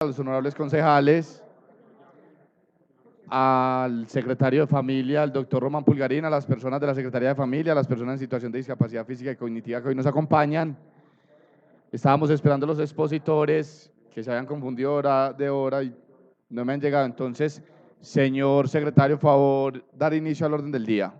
a los honorables concejales, al secretario de Familia, al doctor Román Pulgarín, a las personas de la Secretaría de Familia, a las personas en situación de discapacidad física y cognitiva que hoy nos acompañan. Estábamos esperando los expositores que se habían confundido de hora y no me han llegado. Entonces, señor secretario, por favor, dar inicio al orden del día.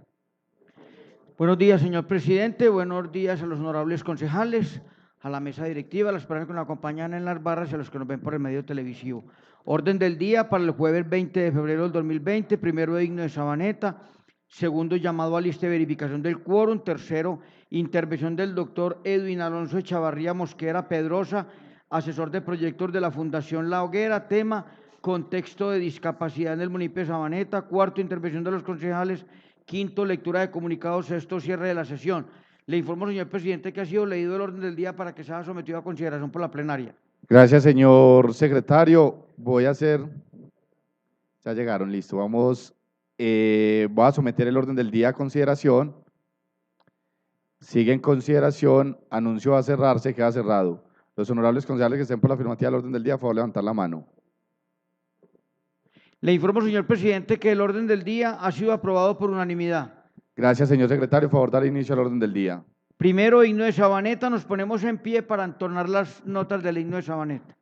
Buenos días, señor presidente. Buenos días a los honorables concejales, a la mesa directiva, a las personas que nos acompañan en las barras y a los que nos ven por el medio televisivo. Orden del día para el jueves 20 de febrero del 2020, primero himno de Sabaneta, segundo llamado a lista de verificación del quórum, tercero intervención del doctor Edwin Alonso Echavarría Mosquera Pedrosa, asesor de proyectos de la Fundación La Hoguera, tema contexto de discapacidad en el municipio de Sabaneta, cuarto intervención de los concejales, quinto, lectura de comunicados, sexto, cierre de la sesión. Le informo, señor presidente, que ha sido leído el orden del día para que sea sometido a consideración por la plenaria. Gracias, señor secretario. Voy a hacer, ya llegaron, listo. Voy a someter el orden del día a consideración. Sigue en consideración, anuncio a cerrarse, queda cerrado. Los honorables concejales que estén por la afirmativa del orden del día, por favor, levantar la mano. Le informo, señor presidente, que el orden del día ha sido aprobado por unanimidad. Gracias, señor secretario. Por favor, dar inicio al orden del día. Primero, himno de Sabaneta. Nos ponemos en pie para entonar las notas del himno de Sabaneta.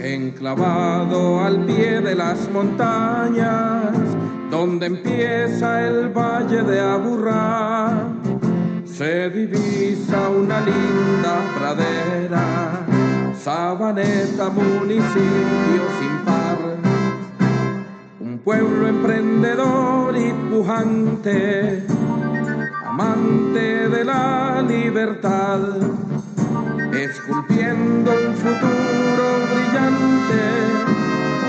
Enclavado al pie de las montañas, donde empieza el valle de Aburrá, se divisa una linda pradera, Sabaneta, municipio sin par. Un pueblo emprendedor y pujante, amante de la libertad, esculpiendo un futuro brillante,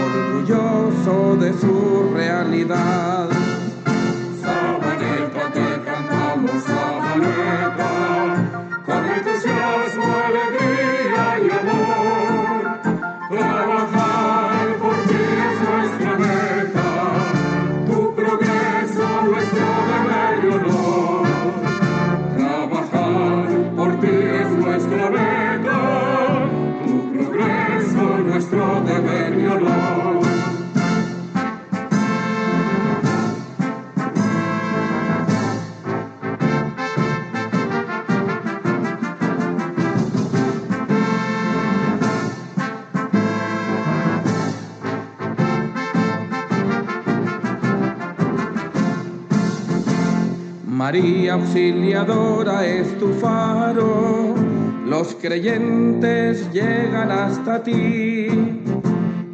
orgulloso de su realidad. Sabaneta, te cantamos, Sabaneta, con entusiasmo, alegría y amor. Trabajar por ti es nuestra meta, tu progreso, nuestro deber y honor. Trabajar por ti es nuestra meta, tu progreso, nuestro deber y honor. María Auxiliadora es tu faro, los creyentes llegan hasta ti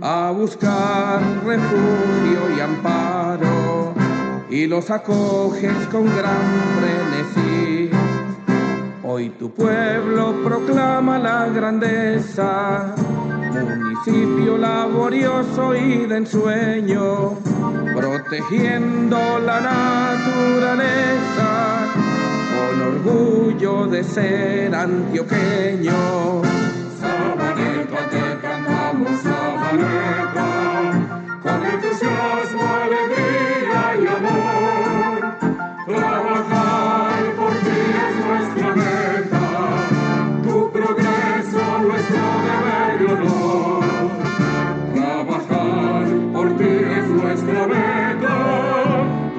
a buscar refugio y amparo, y los acoges con gran frenesí. Hoy tu pueblo proclama la grandeza, municipio laborioso y de ensueño, protegiendo la naturaleza, con orgullo de ser antioqueño. Sabaneta, te cantamos, Sabaneta, con entusiasmo, alegría y amor. Trabajar por ti es nuestra meta, tu progreso, nuestro deber y honor. Trabajar por ti es nuestra meta,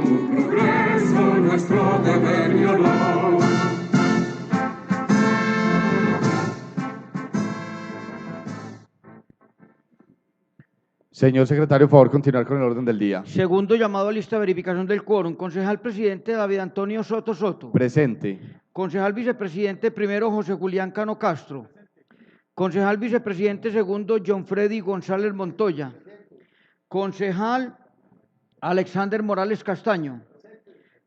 tu progreso, nuestro deber y honor. Señor secretario, por favor, continuar con el orden del día. Segundo llamado a lista de verificación del quórum. Concejal presidente David Antonio Soto Soto. Presente. Concejal vicepresidente primero José Julián Cano Castro. Concejal vicepresidente segundo John Freddy González Montoya. Concejal Alexander Morales Castaño.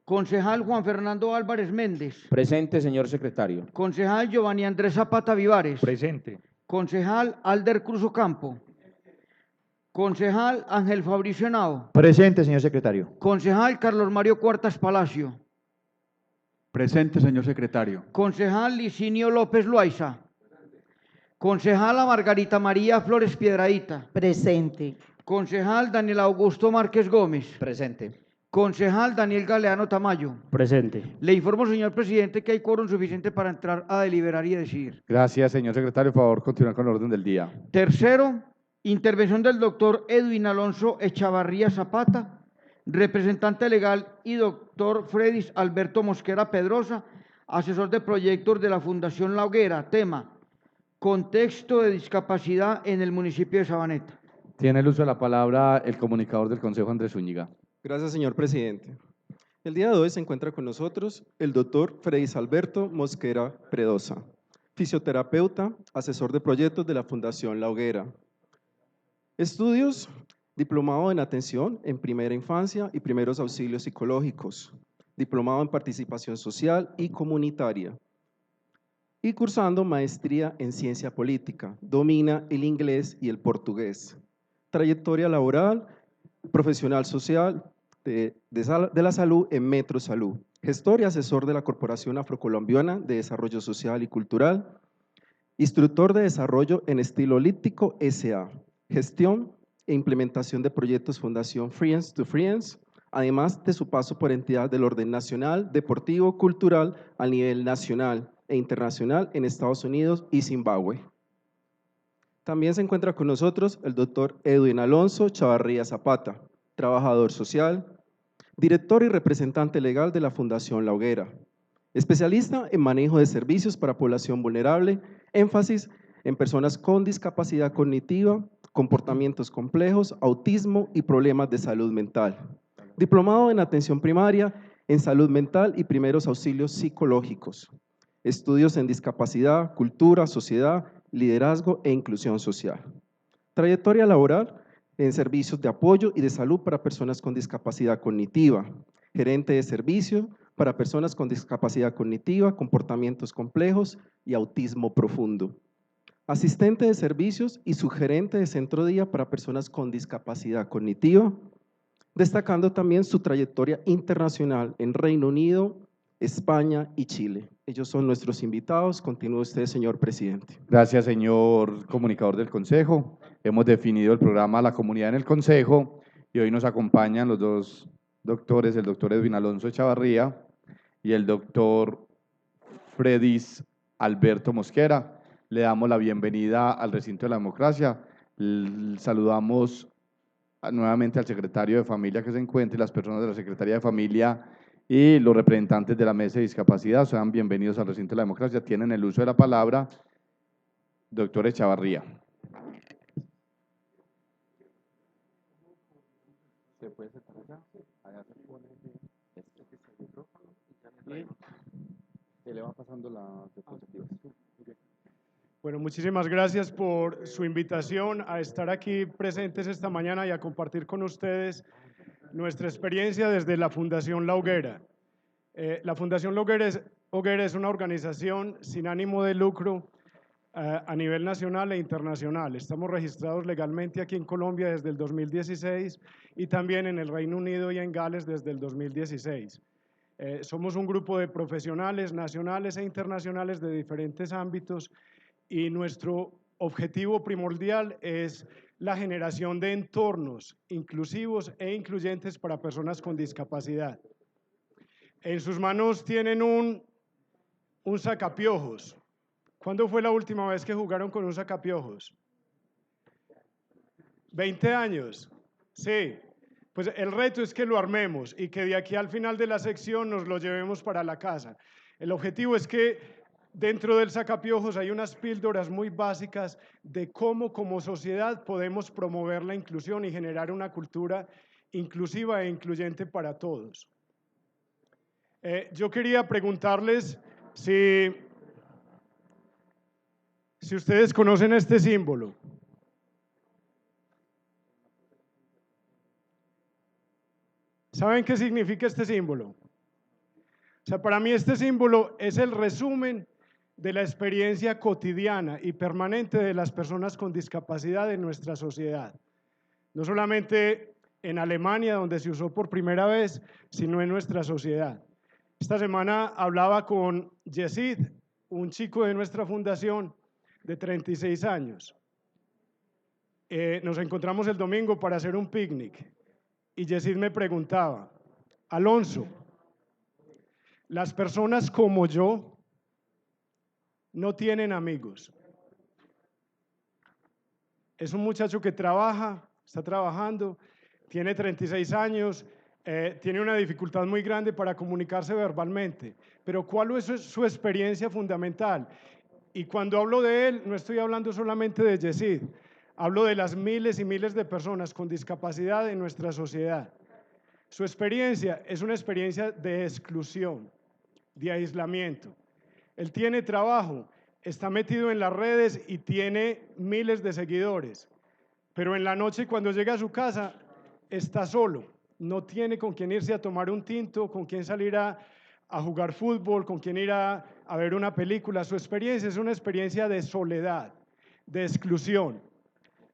Concejal Juan Fernando Álvarez Méndez. Presente, señor secretario. Concejal Giovanni Andrés Zapata Vivares. Presente. Concejal Alder Cruz Ocampo. Concejal Ángel Fabricio Henao. Presente, señor secretario. Concejal Carlos Mario Cuartas Palacio. Presente, señor secretario. Concejal Licinio López Loaiza. Concejala Margarita María Flores Piedrahíta. Presente. Concejal Daniel Augusto Márquez Gómez. Presente. Concejal Daniel Galeano Tamayo. Presente. Le informo, señor presidente, que hay quórum suficiente para entrar a deliberar y a decidir. Gracias, señor secretario. Por favor, continuar con el orden del día. Tercero, intervención del doctor Edwin Alonso Echavarría Zapata, representante legal, y doctor Fredis Alberto Mosquera Pedrosa, asesor de proyectos de la Fundación La Hoguera. Tema: contexto de discapacidad en el municipio de Sabaneta. Tiene el uso de la palabra el comunicador del Consejo, Andrés Zúñiga. Gracias, señor presidente. El día de hoy se encuentra con nosotros el doctor Fredis Alberto Mosquera Pedrosa, fisioterapeuta, asesor de proyectos de la Fundación La Hoguera. Estudios: diplomado en atención en primera infancia y primeros auxilios psicológicos, diplomado en participación social y comunitaria, y cursando maestría en ciencia política. Domina el inglés y el portugués. Trayectoria laboral, profesional social de la salud en Metro Salud. Gestor y asesor de la Corporación Afrocolombiana de Desarrollo Social y Cultural. Instructor de desarrollo en estilo líptico SA. Gestión e implementación de proyectos Fundación Friends to Friends, además de su paso por entidad del orden nacional, deportivo, cultural a nivel nacional e internacional en Estados Unidos y Zimbabue. También se encuentra con nosotros el doctor Edwin Alonso Chavarría Zapata, trabajador social, director y representante legal de la Fundación La Hoguera, especialista en manejo de servicios para población vulnerable, énfasis en personas con discapacidad cognitiva, comportamientos complejos, autismo y problemas de salud mental. Diplomado en atención primaria, en salud mental y primeros auxilios psicológicos. Estudios en discapacidad, cultura, sociedad, liderazgo e inclusión social. Trayectoria laboral en servicios de apoyo y de salud para personas con discapacidad cognitiva. Gerente de servicio para personas con discapacidad cognitiva, comportamientos complejos y autismo profundo. Asistente de servicios y sugerente de centro día para personas con discapacidad cognitiva, destacando también su trayectoria internacional en Reino Unido, España y Chile. Ellos son nuestros invitados. Continúe usted, señor presidente. Gracias, señor comunicador del Consejo. Hemos definido el programa La Comunidad en el Consejo y hoy nos acompañan los dos doctores, el doctor Edwin Alonso Echavarría y el doctor Fredis Alberto Mosquera. Le damos la bienvenida al recinto de la democracia. Saludamos nuevamente al secretario de Familia que se encuentre, las personas de la Secretaría de Familia y los representantes de la Mesa de Discapacidad. Sean bienvenidos al recinto de la democracia. Tienen el uso de la palabra, doctor Echavarría. ¿Se puede sentar allá? Allá se pone el micrófono y le va pasando las diapositivas. Bueno, muchísimas gracias por su invitación a estar aquí presentes esta mañana y a compartir con ustedes nuestra experiencia desde la Fundación La Hoguera. La Fundación La Hoguera es una organización sin ánimo de lucro a nivel nacional e internacional. Estamos registrados legalmente aquí en Colombia desde el 2016 y también en el Reino Unido y en Gales desde el 2016. Somos un grupo de profesionales nacionales e internacionales de diferentes ámbitos y nuestro objetivo primordial es la generación de entornos inclusivos e incluyentes para personas con discapacidad. En sus manos tienen un sacapiojos. ¿Cuándo fue la última vez que jugaron con un sacapiojos? 20 años. Sí. Pues el reto es que lo armemos y que de aquí al final de la sección nos lo llevemos para la casa. El objetivo es que dentro del sacapiojos hay unas píldoras muy básicas de cómo como sociedad podemos promover la inclusión y generar una cultura inclusiva e incluyente para todos. Yo quería preguntarles si ustedes conocen este símbolo. ¿Saben qué significa este símbolo? O sea, para mí este símbolo es el resumen de la experiencia cotidiana y permanente de las personas con discapacidad en nuestra sociedad. No solamente en Alemania, donde se usó por primera vez, sino en nuestra sociedad. Esta semana hablaba con Yesid, un chico de nuestra fundación de 36 años. Nos encontramos el domingo para hacer un picnic y Yesid me preguntaba, Alonso, las personas como yo no tienen amigos. Es un muchacho que trabaja, está trabajando, tiene 36 años, tiene una dificultad muy grande para comunicarse verbalmente. Pero ¿cuál es su experiencia fundamental? Y cuando hablo de él, no estoy hablando solamente de Yesid, hablo de las miles y miles de personas con discapacidad en nuestra sociedad. Su experiencia es una experiencia de exclusión, de aislamiento. Él tiene trabajo, está metido en las redes y tiene miles de seguidores, pero en la noche cuando llega a su casa está solo, no tiene con quién irse a tomar un tinto, con quién salir a jugar fútbol, con quién ir a ver una película. Su experiencia es una experiencia de soledad, de exclusión.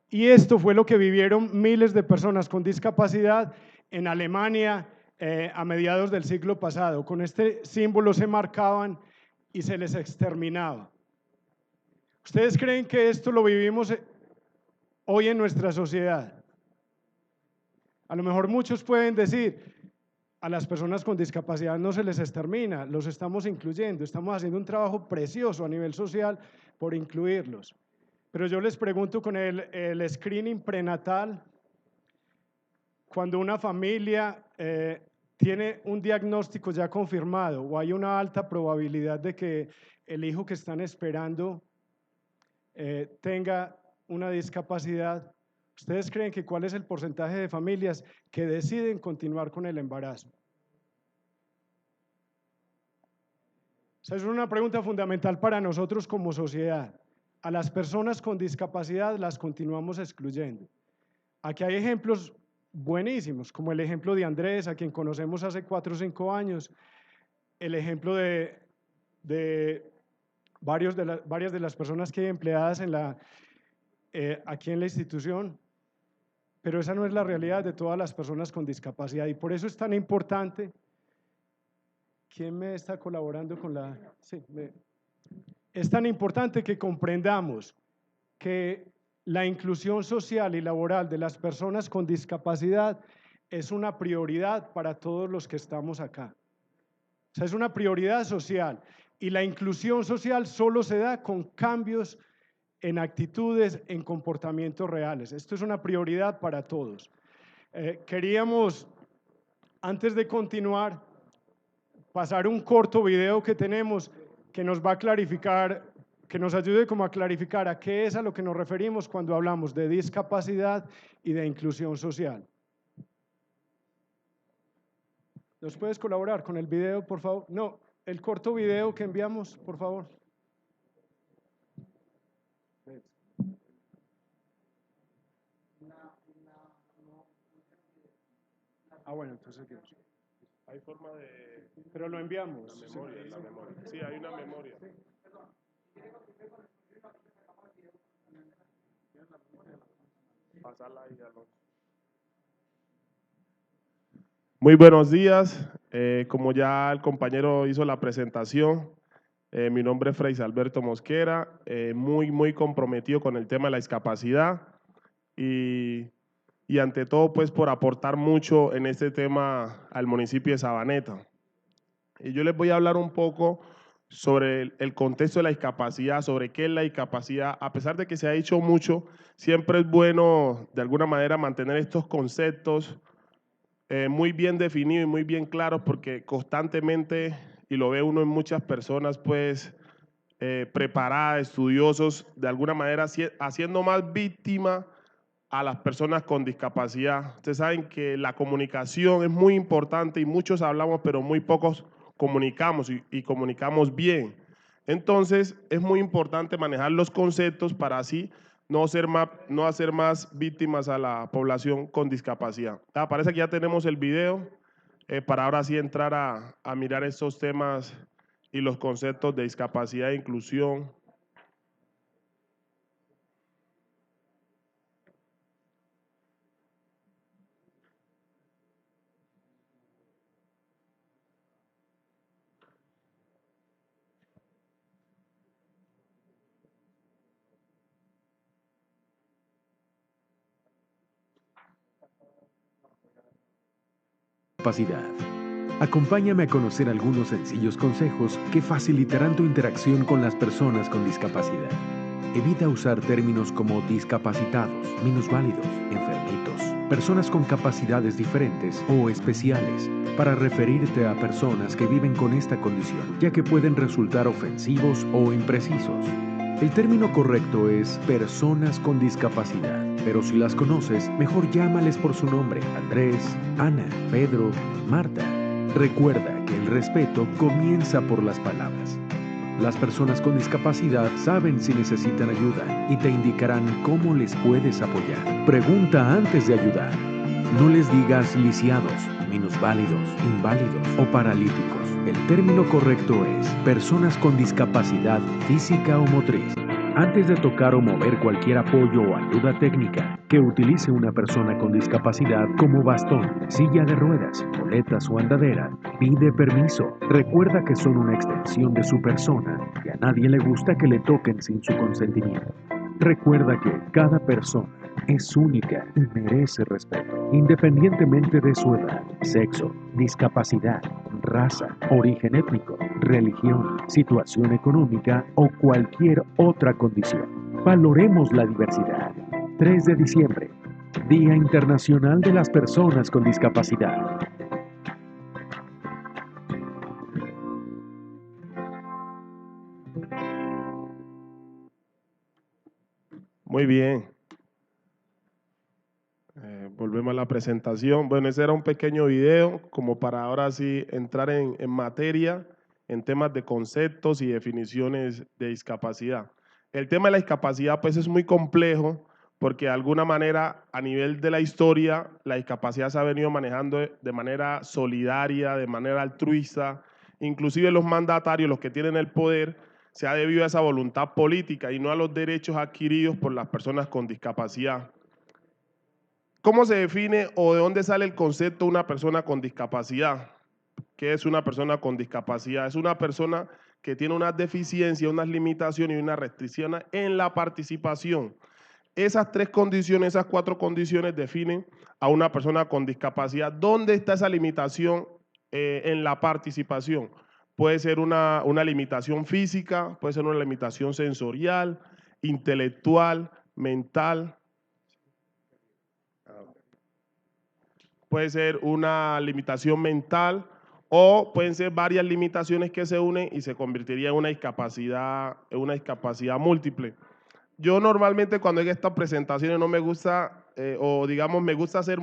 Y esto fue lo que vivieron miles de personas con discapacidad en Alemania a mediados del siglo pasado. Con este símbolo se marcaban y se les exterminaba. ¿Ustedes creen que esto lo vivimos hoy en nuestra sociedad? A lo mejor muchos pueden decir, a las personas con discapacidad no se les extermina, los estamos incluyendo, estamos haciendo un trabajo precioso a nivel social por incluirlos. Pero yo les pregunto con el screening prenatal, cuando una familia tiene un diagnóstico ya confirmado o hay una alta probabilidad de que el hijo que están esperando tenga una discapacidad, ¿ustedes creen que cuál es el porcentaje de familias que deciden continuar con el embarazo? Esa es una pregunta fundamental para nosotros como sociedad. A las personas con discapacidad las continuamos excluyendo. Aquí hay ejemplos buenísimos, como el ejemplo de Andrés, a quien conocemos hace 4 o 5 años, el ejemplo de varias de las personas que hay empleadas aquí en la institución, pero esa no es la realidad de todas las personas con discapacidad y por eso es tan importante. ¿Quién me está colaborando con la...? Sí, es tan importante que comprendamos que la inclusión social y laboral de las personas con discapacidad es una prioridad para todos los que estamos acá. O sea, es una prioridad social y la inclusión social solo se da con cambios en actitudes, en comportamientos reales. Esto es una prioridad para todos. Queríamos, antes de continuar, pasar un corto video que tenemos que nos va a clarificar, que nos ayude como a clarificar a qué es a lo que nos referimos cuando hablamos de discapacidad y de inclusión social. ¿Nos puedes colaborar con el video, por favor? No, el corto video que enviamos, por favor. Ah, bueno, entonces Hay forma de... pero lo enviamos. La memoria, la memoria. Sí, hay una memoria. Pasarla ahí, Alonso. Muy buenos días. Como ya el compañero hizo la presentación, mi nombre es Fray Alberto Mosquera, muy comprometido con el tema de la discapacidad y ante todo pues por aportar mucho en este tema al municipio de Sabaneta. Y yo les voy a hablar un poco sobre el contexto de la discapacidad, sobre qué es la discapacidad. A pesar de que se ha dicho mucho, siempre es bueno de alguna manera mantener estos conceptos muy bien definidos y muy bien claros, porque constantemente, y lo ve uno en muchas personas, pues preparadas, estudiosos, de alguna manera haciendo más víctima a las personas con discapacidad. Ustedes saben que la comunicación es muy importante y muchos hablamos, pero muy pocos comunicamos y comunicamos bien. Entonces, es muy importante manejar los conceptos para así no hacer más víctimas a la población con discapacidad. Parece que ya tenemos el video para ahora sí entrar a mirar estos temas y los conceptos de discapacidad e inclusión. discapacidad. Acompáñame a conocer algunos sencillos consejos que facilitarán tu interacción con las personas con discapacidad. Evita usar términos como discapacitados, minusválidos, enfermitos, personas con capacidades diferentes o especiales para referirte a personas que viven con esta condición, ya que pueden resultar ofensivos o imprecisos. El término correcto es personas con discapacidad, pero si las conoces, mejor llámales por su nombre: Andrés, Ana, Pedro, Marta. Recuerda que el respeto comienza por las palabras. Las personas con discapacidad saben si necesitan ayuda y te indicarán cómo les puedes apoyar. Pregunta antes de ayudar. No les digas lisiados, minusválidos, inválidos o paralíticos. El término correcto es personas con discapacidad física o motriz. Antes de tocar o mover cualquier apoyo o ayuda técnica que utilice una persona con discapacidad como bastón, silla de ruedas, muletas o andadera, pide permiso. Recuerda que son una extensión de su persona y a nadie le gusta que le toquen sin su consentimiento. Recuerda que cada persona es única y merece respeto, independientemente de su edad, sexo, discapacidad, raza, origen étnico, religión, situación económica o cualquier otra condición. Valoremos la diversidad. 3 de diciembre, Día Internacional de las Personas con Discapacidad. Muy bien. Volvemos a la presentación. Bueno, ese era un pequeño video como para ahora sí entrar en materia, en temas de conceptos y definiciones de discapacidad. El tema de la discapacidad pues es muy complejo porque de alguna manera a nivel de la historia la discapacidad se ha venido manejando de manera solidaria, de manera altruista, inclusive los mandatarios, los que tienen el poder, se ha debido a esa voluntad política y no a los derechos adquiridos por las personas con discapacidad. ¿Cómo se define o de dónde sale el concepto de una persona con discapacidad? ¿Qué es una persona con discapacidad? Es una persona que tiene unas deficiencias, unas limitaciones y unas restricciones en la participación. Esas 3 condiciones, esas 4 condiciones definen a una persona con discapacidad. ¿Dónde está esa limitación en la participación? Puede ser una limitación física, puede ser una limitación sensorial, intelectual, mental. Puede ser una limitación mental o pueden ser varias limitaciones que se unen y se convertiría en una discapacidad múltiple. Yo normalmente cuando hago estas presentaciones no me gusta, o digamos me gusta hacer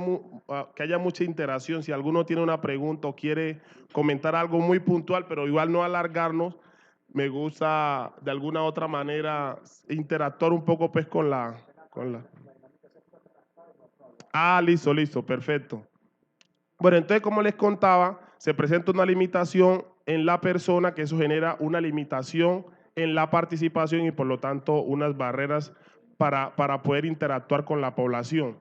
que haya mucha interacción. Si alguno tiene una pregunta o quiere comentar algo muy puntual, pero igual no alargarnos, me gusta de alguna otra manera interactuar un poco pues con la... Ah, listo, perfecto. Bueno, entonces como les contaba, se presenta una limitación en la persona, que eso genera una limitación en la participación y por lo tanto unas barreras para poder interactuar con la población.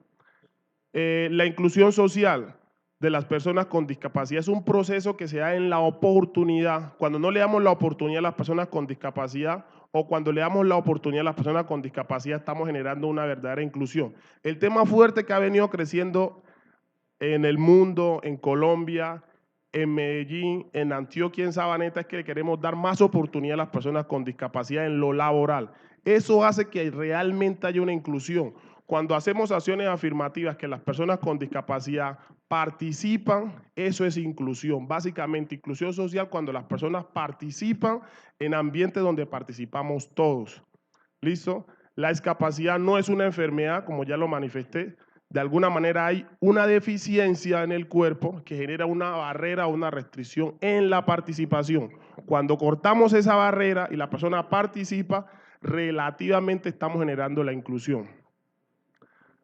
La inclusión social de las personas con discapacidad es un proceso que se da en la oportunidad. Cuando no le damos la oportunidad a las personas con discapacidad o cuando le damos la oportunidad a las personas con discapacidad, estamos generando una verdadera inclusión. El tema fuerte que ha venido creciendo en el mundo, en Colombia, en Medellín, en Antioquia, en Sabaneta, es que le queremos dar más oportunidad a las personas con discapacidad en lo laboral. Eso hace que realmente haya una inclusión. Cuando hacemos acciones afirmativas que las personas con discapacidad participan, eso es inclusión. Básicamente, inclusión social cuando las personas participan en ambientes donde participamos todos. ¿Listo? La discapacidad no es una enfermedad, como ya lo manifesté. De alguna manera hay una deficiencia en el cuerpo que genera una barrera o una restricción en la participación. Cuando cortamos esa barrera y la persona participa, relativamente estamos generando la inclusión.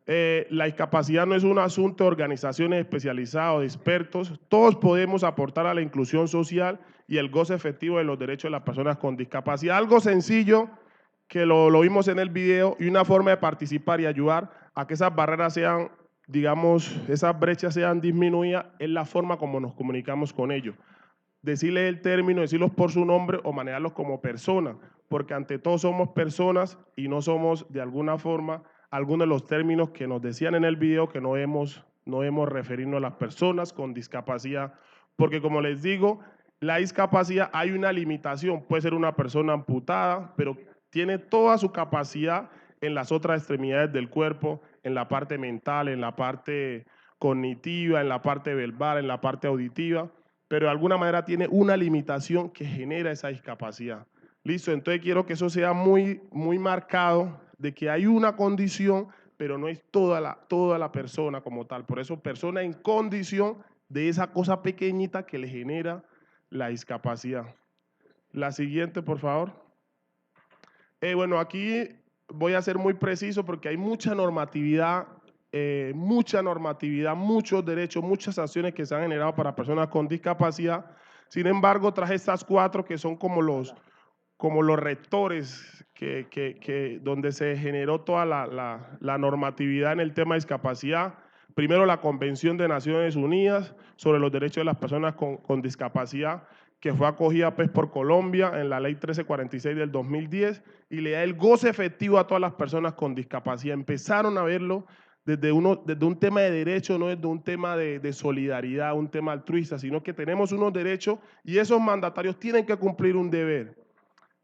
La discapacidad no es un asunto de organizaciones especializadas o de expertos. Todos podemos aportar a la inclusión social y el goce efectivo de los derechos de las personas con discapacidad. Algo sencillo que lo vimos en el video y una forma de participar y ayudar a que esas barreras sean, digamos, esas brechas sean disminuidas es la forma como nos comunicamos con ellos. Decirles el término, decirlos por su nombre o manejarlos como personas, porque ante todo somos personas y no somos de alguna forma algunos de los términos que nos decían en el video que no hemos no debemos referirnos a las personas con discapacidad, porque como les digo, la discapacidad hay una limitación, puede ser una persona amputada, pero tiene toda su capacidad en las otras extremidades del cuerpo, en la parte mental, en la parte cognitiva, en la parte verbal, en la parte auditiva, pero de alguna manera tiene una limitación que genera esa discapacidad. Listo, entonces quiero que eso sea muy marcado, de que hay una condición, pero no es toda la persona como tal. Por eso, persona en condición de esa cosa pequeñita que le genera la discapacidad. La siguiente, por favor. Bueno, aquí voy a ser muy preciso porque hay mucha normatividad, muchos derechos, muchas acciones que se han generado para personas con discapacidad. Sin embargo, traje estas 4 que son como los rectores donde se generó toda la normatividad en el tema de discapacidad. Primero, la Convención de Naciones Unidas sobre los Derechos de las Personas con Discapacidad, que fue acogida pues, por Colombia en la Ley 1346 del 2010 y le da el goce efectivo a todas las personas con discapacidad. Empezaron a verlo desde un tema de derecho, no desde un tema de solidaridad, un tema altruista, sino que tenemos unos derechos y esos mandatarios tienen que cumplir un deber.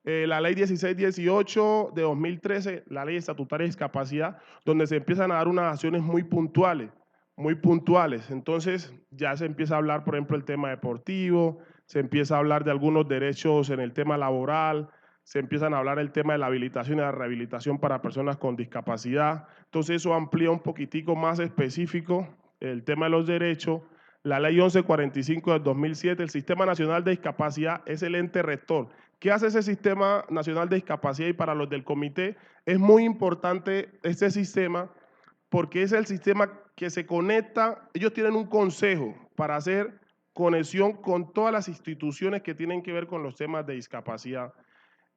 La ley 1618 de 2013, la ley estatutaria de discapacidad, donde se empiezan a dar unas acciones muy puntuales. Entonces ya se empieza a hablar, por ejemplo, el tema deportivo, se empieza a hablar de algunos derechos en el tema laboral, se empiezan a hablar el tema de la habilitación y la rehabilitación para personas con discapacidad. Entonces eso amplía un poquitico más específico el tema de los derechos. La ley 1145 del 2007, el Sistema Nacional de Discapacidad es el ente rector. ¿Qué hace ese Sistema Nacional de Discapacidad? Y para los del comité es muy importante este sistema porque es el sistema que se conecta, ellos tienen un consejo para hacer conexión con todas las instituciones que tienen que ver con los temas de discapacidad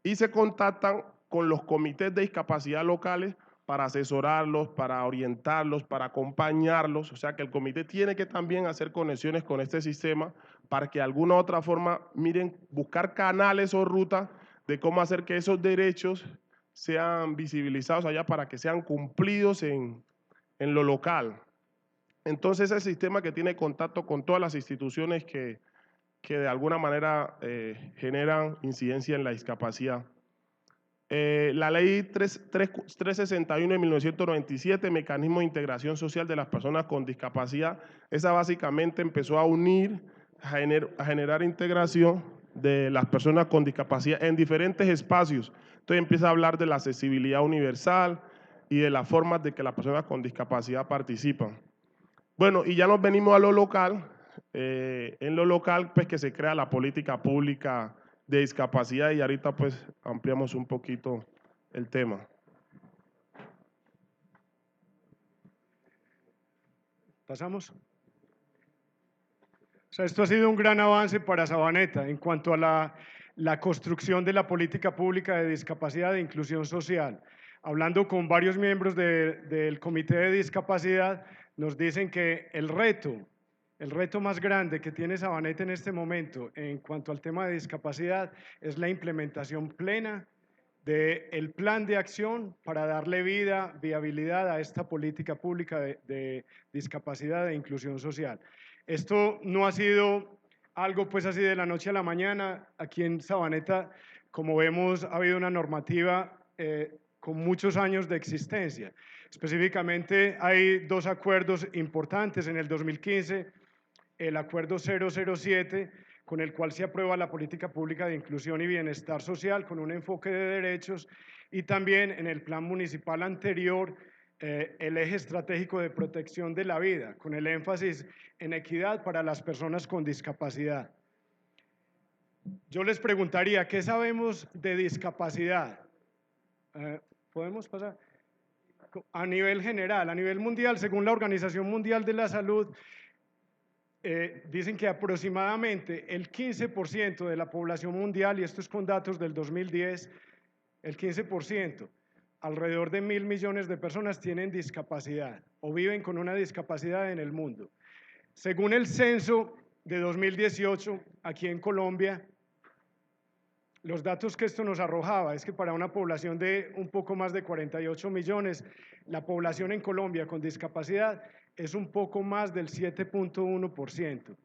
y se contactan con los comités de discapacidad locales para asesorarlos, para orientarlos, para acompañarlos. O sea que el comité tiene que también hacer conexiones con este sistema para que de alguna u otra forma, miren, buscar canales o rutas de cómo hacer que esos derechos sean visibilizados allá para que sean cumplidos en lo local. Entonces, el sistema que tiene contacto con todas las instituciones que de alguna manera generan incidencia en la discapacidad. La ley 361 de 1997, Mecanismo de Integración Social de las Personas con Discapacidad, esa básicamente empezó a unir, a generar integración de las personas con discapacidad en diferentes espacios. Entonces empieza a hablar de la accesibilidad universal y de las formas de que las personas con discapacidad participan. Bueno, y ya nos venimos a lo local. En lo local, pues que se crea la política pública de discapacidad y ahorita pues ampliamos un poquito el tema. ¿Pasamos? O sea, esto ha sido un gran avance para Sabaneta en cuanto a la construcción de la política pública de discapacidad e inclusión social. Hablando con varios miembros del Comité de Discapacidad, nos dicen que el reto más grande que tiene Sabaneta en este momento en cuanto al tema de discapacidad es la implementación plena del plan de acción para darle viabilidad a esta política pública de discapacidad e inclusión social. Esto no ha sido algo pues así de la noche a la mañana. Aquí en Sabaneta, como vemos, ha habido una normativa con muchos años de existencia. Específicamente hay 2 acuerdos importantes en el 2015, el acuerdo 007, con el cual se aprueba la política pública de inclusión y bienestar social con un enfoque de derechos, y también en el plan municipal anterior, el eje estratégico de protección de la vida, con el énfasis en equidad para las personas con discapacidad. Yo les preguntaría, ¿qué sabemos de discapacidad? ¿Podemos pasar? A nivel general, a nivel mundial, según la Organización Mundial de la Salud, dicen que aproximadamente el 15% de la población mundial, y esto es con datos del 2010, el 15%, alrededor de 1.000 millones de personas tienen discapacidad o viven con una discapacidad en el mundo. Según el censo de 2018, aquí en Colombia, los datos que esto nos arrojaba es que para una población de un poco más de 48 millones, la población en Colombia con discapacidad es un poco más del 7.1%.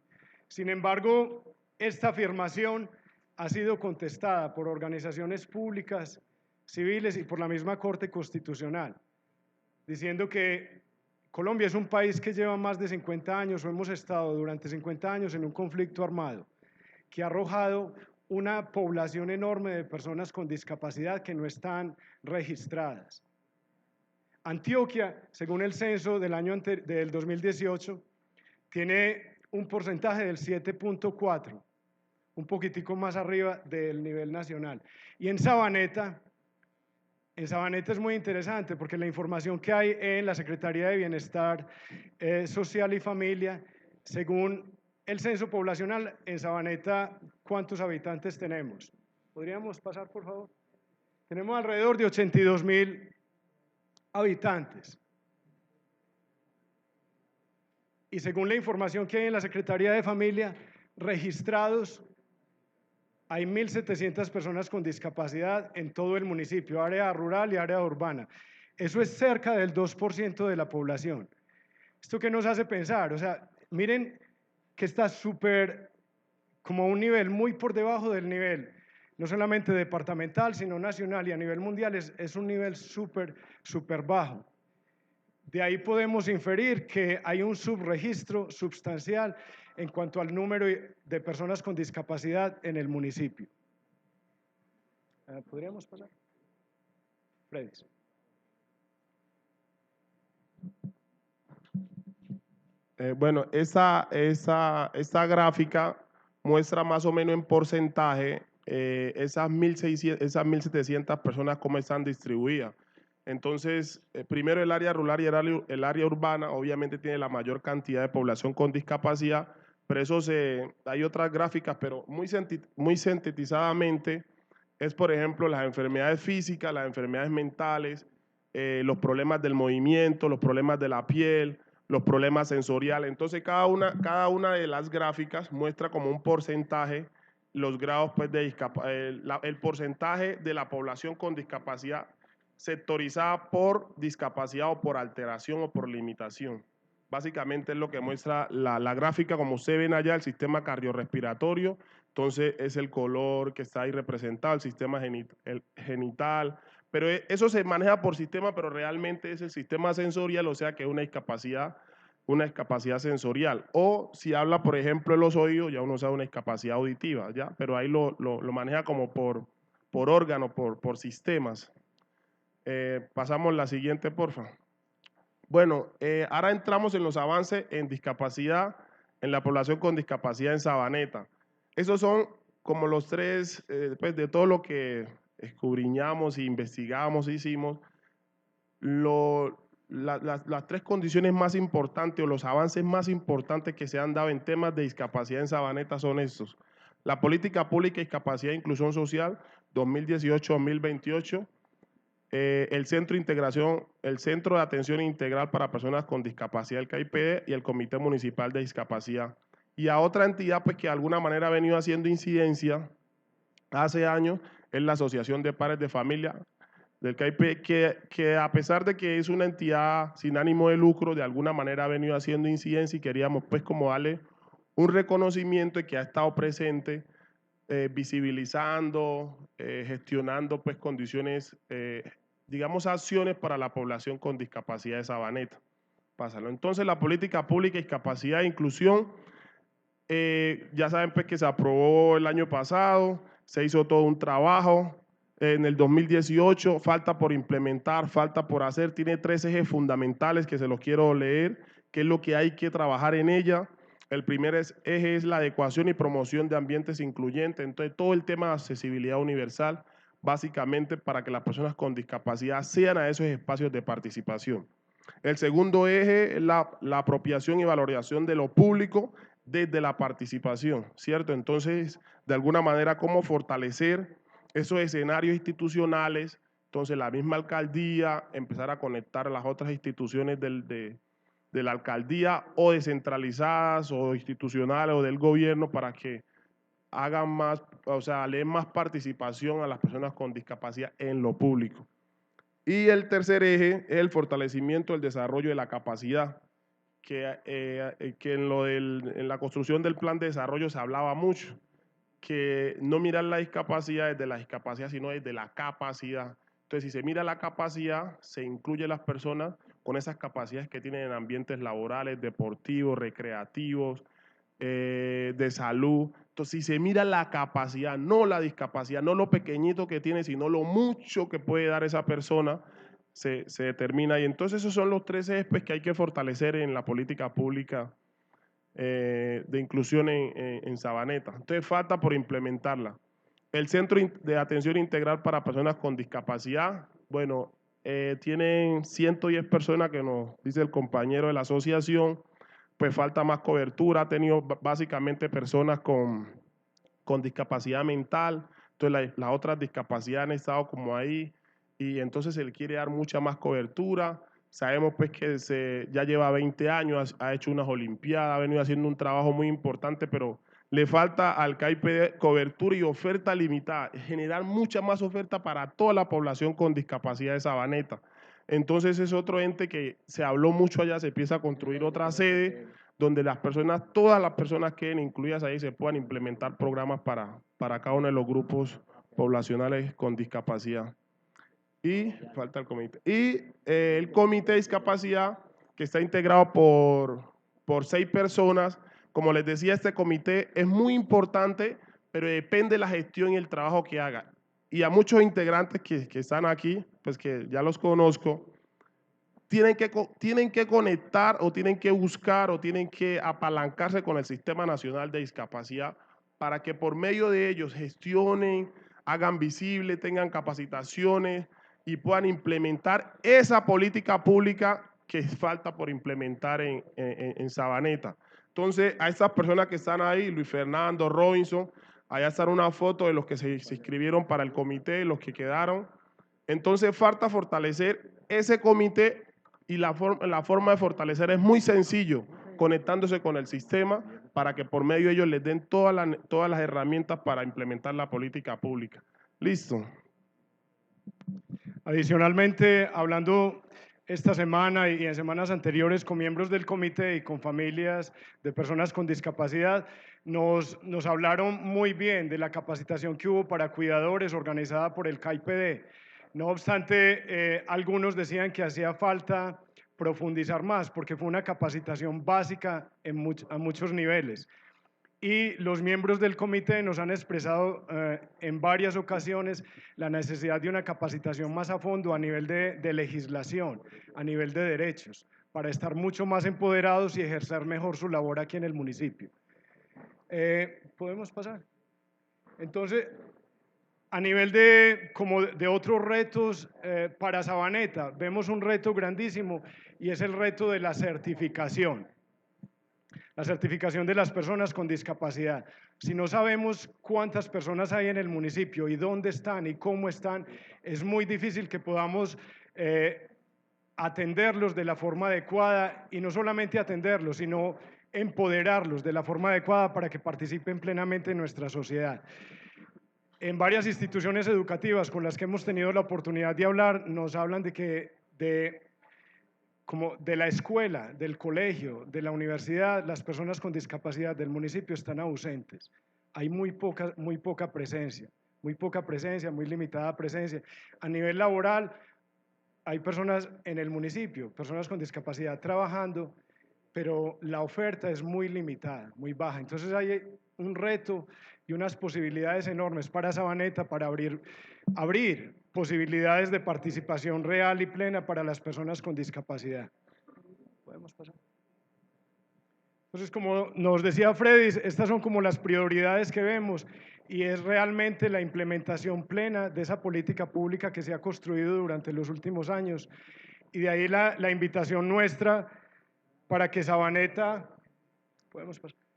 Sin embargo, esta afirmación ha sido contestada por organizaciones públicas, civiles y por la misma Corte Constitucional, diciendo que Colombia es un país que lleva más de 50 años, o hemos estado durante 50 años en un conflicto armado, que ha arrojado una población enorme de personas con discapacidad que no están registradas. Antioquia, según el censo del 2018, tiene un porcentaje del 7.4%, un poquitico más arriba del nivel nacional. Y en Sabaneta es muy interesante porque la información que hay en la Secretaría de Bienestar Social y Familia, según el censo poblacional, en Sabaneta, ¿cuántos habitantes tenemos? ¿Podríamos pasar, por favor? Tenemos alrededor de 82.000 habitantes. Y según la información que hay en la Secretaría de Familia, registrados hay 1.700 personas con discapacidad en todo el municipio, área rural y área urbana. Eso es cerca del 2% de la población. ¿Esto qué nos hace pensar? O sea, miren que está súper, como a un nivel muy por debajo del nivel, no solamente departamental, sino nacional y a nivel mundial es un nivel súper bajo. De ahí podemos inferir que hay un subregistro sustancial en cuanto al número de personas con discapacidad en el municipio. ¿Podríamos pasar? Freddy. Bueno, esta gráfica muestra más o menos en porcentaje esas 1.700 personas cómo están distribuidas. Entonces, primero el área rural y el área urbana obviamente tiene la mayor cantidad de población con discapacidad, pero hay otras gráficas, pero muy sintetizadamente es, por ejemplo, las enfermedades físicas, las enfermedades mentales, los problemas del movimiento, los problemas de la piel, los problemas sensoriales. Entonces, cada una de las gráficas muestra como un porcentaje los grados pues, de el porcentaje de la población con discapacidad sectorizada por discapacidad o por alteración o por limitación. Básicamente es lo que muestra la gráfica, como ustedes ven allá, el sistema cardiorrespiratorio, entonces es el color que está ahí representado, el sistema genital, pero eso se maneja por sistema, pero realmente es el sistema sensorial, o sea que es una discapacidad sensorial. O si habla, por ejemplo, de los oídos, ya uno sabe una discapacidad auditiva, ¿ya? Pero ahí lo maneja como por órgano, por sistemas. Pasamos la siguiente, porfa. Bueno, ahora entramos en los avances en discapacidad, en la población con discapacidad en Sabaneta. Esos son como los tres, pues de todo lo que escudriñamos, investigamos, hicimos, las tres condiciones más importantes o los avances más importantes que se han dado en temas de discapacidad en Sabaneta son estos. La política pública de discapacidad e inclusión social 2018-2028, el Centro de Atención Integral para Personas con Discapacidad, el CAIPD, y el Comité Municipal de Discapacidad. Y a otra entidad pues, que de alguna manera ha venido haciendo incidencia hace años es la Asociación de Padres de Familia del CAIPD, que a pesar de que es una entidad sin ánimo de lucro, de alguna manera ha venido haciendo incidencia y queríamos pues como darle un reconocimiento y que ha estado presente visibilizando, gestionando pues condiciones, digamos acciones para la población con discapacidad de Sabaneta. Pásalo. Entonces la política pública de discapacidad e inclusión, ya saben pues que se aprobó el año pasado, se hizo todo un trabajo, en el 2018 falta por implementar, falta por hacer, tiene 3 ejes fundamentales que se los quiero leer, que es lo que hay que trabajar en ella. El primer eje es la adecuación y promoción de ambientes incluyentes, entonces todo el tema de accesibilidad universal, básicamente para que las personas con discapacidad sean a esos espacios de participación. El segundo eje es la apropiación y valorización de lo público desde la participación, ¿cierto? Entonces, de alguna manera, cómo fortalecer esos escenarios institucionales, entonces la misma alcaldía, empezar a conectar a las otras instituciones de la alcaldía o descentralizadas o institucionales o del gobierno para que hagan más, o sea, le den más participación a las personas con discapacidad en lo público. Y el tercer eje es el fortalecimiento del desarrollo de la capacidad. que en la construcción del plan de desarrollo se hablaba mucho, que no mirar la discapacidad desde la discapacidad, sino desde la capacidad. Entonces, si se mira la capacidad, se incluye las personas con esas capacidades que tienen en ambientes laborales, deportivos, recreativos, de salud. Entonces, si se mira la capacidad, no la discapacidad, no lo pequeñito que tiene, sino lo mucho que puede dar esa persona, se determina. Y entonces esos son los 3 ejes que hay que fortalecer en la política pública de inclusión en Sabaneta. Entonces falta por implementarla. El Centro de Atención Integral para Personas con Discapacidad, bueno, tienen 110 personas que nos dice el compañero de la asociación, pues falta más cobertura, ha tenido básicamente personas con discapacidad mental, entonces las otras discapacidades han estado como ahí y entonces se le quiere dar mucha más cobertura. Sabemos pues que ya lleva 20 años, ha hecho unas olimpiadas, ha venido haciendo un trabajo muy importante, pero le falta al CAIPD cobertura y oferta limitada, generar mucha más oferta para toda la población con discapacidad de Sabaneta. Entonces es otro ente que se habló mucho allá, se empieza a construir otra sede donde las personas, todas las personas queden incluidas ahí, se puedan implementar programas para cada uno de los grupos poblacionales con discapacidad. Y falta el comité. Y el comité de discapacidad, que está integrado por 6 personas. Como les decía, este comité es muy importante, pero depende de la gestión y el trabajo que haga. Y a muchos integrantes que están aquí, pues que ya los conozco, tienen que conectar o tienen que buscar o tienen que apalancarse con el Sistema Nacional de Discapacidad para que por medio de ellos gestionen, hagan visible, tengan capacitaciones y puedan implementar esa política pública que falta por implementar en Sabaneta. Entonces, a estas personas que están ahí, Luis Fernando, Robinson, allá está una foto de los que se inscribieron para el comité, los que quedaron. Entonces, falta fortalecer ese comité y la forma de fortalecer es muy sencillo, conectándose con el sistema para que por medio de ellos les den todas las herramientas para implementar la política pública. Listo. Adicionalmente, hablando esta semana y en semanas anteriores con miembros del comité y con familias de personas con discapacidad, nos hablaron muy bien de la capacitación que hubo para cuidadores organizada por el CAIPD. No obstante, algunos decían que hacía falta profundizar más porque fue una capacitación básica a muchos niveles. Y los miembros del comité nos han expresado en varias ocasiones la necesidad de una capacitación más a fondo a nivel de legislación, a nivel de derechos, para estar mucho más empoderados y ejercer mejor su labor aquí en el municipio. ¿Podemos pasar? Entonces, a nivel de otros retos para Sabaneta, vemos un reto grandísimo y es el reto de la certificación. La certificación de las personas con discapacidad. Si no sabemos cuántas personas hay en el municipio y dónde están y cómo están, es muy difícil que podamos atenderlos de la forma adecuada y no solamente atenderlos, sino empoderarlos de la forma adecuada para que participen plenamente en nuestra sociedad. En varias instituciones educativas con las que hemos tenido la oportunidad de hablar, nos hablan como de la escuela, del colegio, de la universidad, las personas con discapacidad del municipio están ausentes. Hay muy poca presencia, muy limitada presencia. A nivel laboral, hay personas en el municipio, personas con discapacidad trabajando, pero la oferta es muy limitada, muy baja. Entonces hay un reto y unas posibilidades enormes para Sabaneta para abrir posibilidades de participación real y plena para las personas con discapacidad. ¿Podemos pasar? Entonces, como nos decía Freddy, estas son como las prioridades que vemos y es realmente la implementación plena de esa política pública que se ha construido durante los últimos años. Y de ahí la invitación nuestra para que Sabaneta,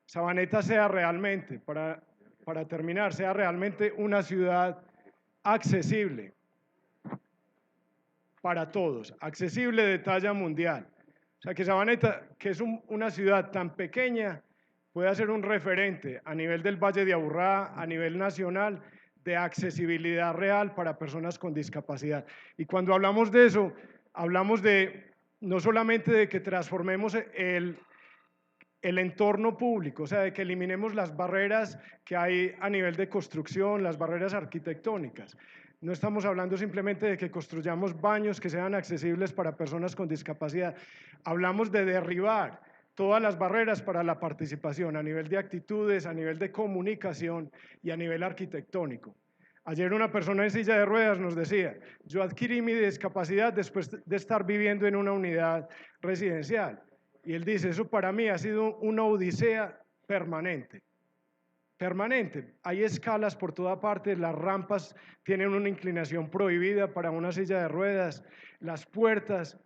Sabaneta sea realmente, para terminar, sea realmente una ciudad accesible para todos, accesible de talla mundial. O sea, que Sabaneta, que es una ciudad tan pequeña, pueda ser un referente a nivel del Valle de Aburrá, a nivel nacional, de accesibilidad real para personas con discapacidad. Y cuando hablamos de eso, hablamos de no solamente de que transformemos el entorno público, o sea, de que eliminemos las barreras que hay a nivel de construcción, las barreras arquitectónicas. No estamos hablando simplemente de que construyamos baños que sean accesibles para personas con discapacidad. Hablamos de derribar todas las barreras para la participación a nivel de actitudes, a nivel de comunicación y a nivel arquitectónico. Ayer una persona en silla de ruedas nos decía, yo adquirí mi discapacidad después de estar viviendo en una unidad residencial. Y él dice, eso para mí ha sido una odisea permanente. Permanente. Hay escalas por toda parte, las rampas tienen una inclinación prohibida para una silla de ruedas, las puertas.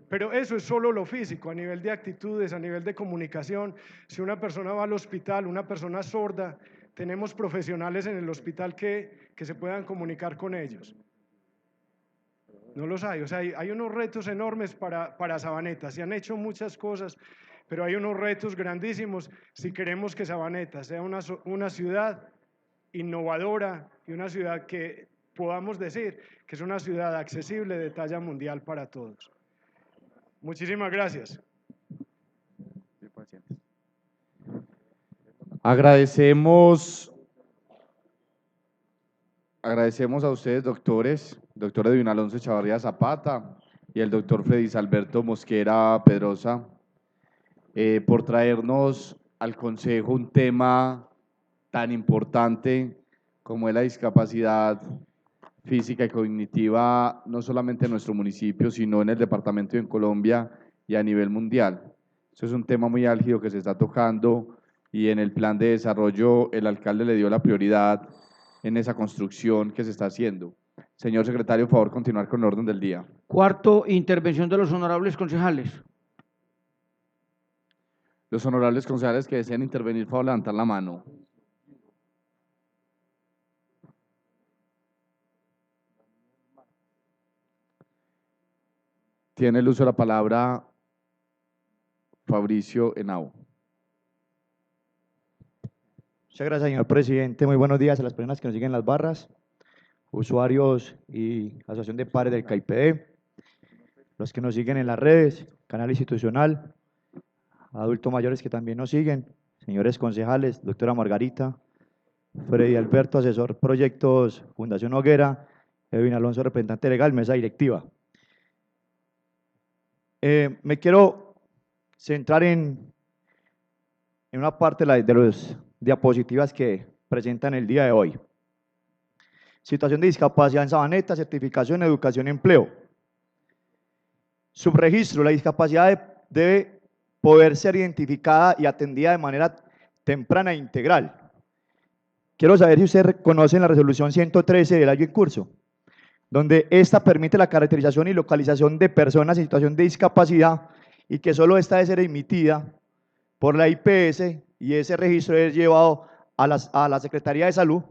Pero eso es solo lo físico, a nivel de actitudes, a nivel de comunicación. Si una persona va al hospital, una persona sorda, tenemos profesionales en el hospital que se puedan comunicar con ellos. No los hay, o sea, hay unos retos enormes para Sabaneta. Se han hecho muchas cosas, pero hay unos retos grandísimos si queremos que Sabaneta sea una ciudad innovadora y una ciudad que podamos decir que es una ciudad accesible de talla mundial para todos. Muchísimas gracias. Agradecemos a ustedes, doctores, doctor Edwin Alonso Chavarría Zapata y el doctor Fredis Alberto Mosquera Pedrosa, por traernos al Consejo un tema tan importante como es la discapacidad física y cognitiva, no solamente en nuestro municipio, sino en el departamento y en Colombia y a nivel mundial. Eso es un tema muy álgido que se está tocando y en el plan de desarrollo el alcalde le dio la prioridad en esa construcción que se está haciendo. Señor secretario, por favor, continuar con el orden del día. Cuarto, intervención de los honorables concejales. Los honorables concejales que deseen intervenir, por favor, levantar la mano. Tiene el uso de la palabra Fabricio Henao. Muchas gracias, señor presidente. Muy buenos días a las personas que nos siguen en las barras, usuarios y asociación de pares del CAIPD, los que nos siguen en las redes, canal institucional, adultos mayores que también nos siguen, señores concejales, doctora Margarita, Freddy Alberto, asesor proyectos Fundación Hoguera, Edwin Alonso, representante legal, mesa directiva. Me quiero centrar en una parte de las diapositivas que presentan el día de hoy. Situación de discapacidad en Sabaneta, certificación, educación, empleo. Subregistro, la discapacidad debe poder ser identificada y atendida de manera temprana e integral. Quiero saber si ustedes conocen la resolución 113 del año en curso, donde esta permite la caracterización y localización de personas en situación de discapacidad y que solo esta debe ser emitida por la IPS y ese registro es llevado a la Secretaría de Salud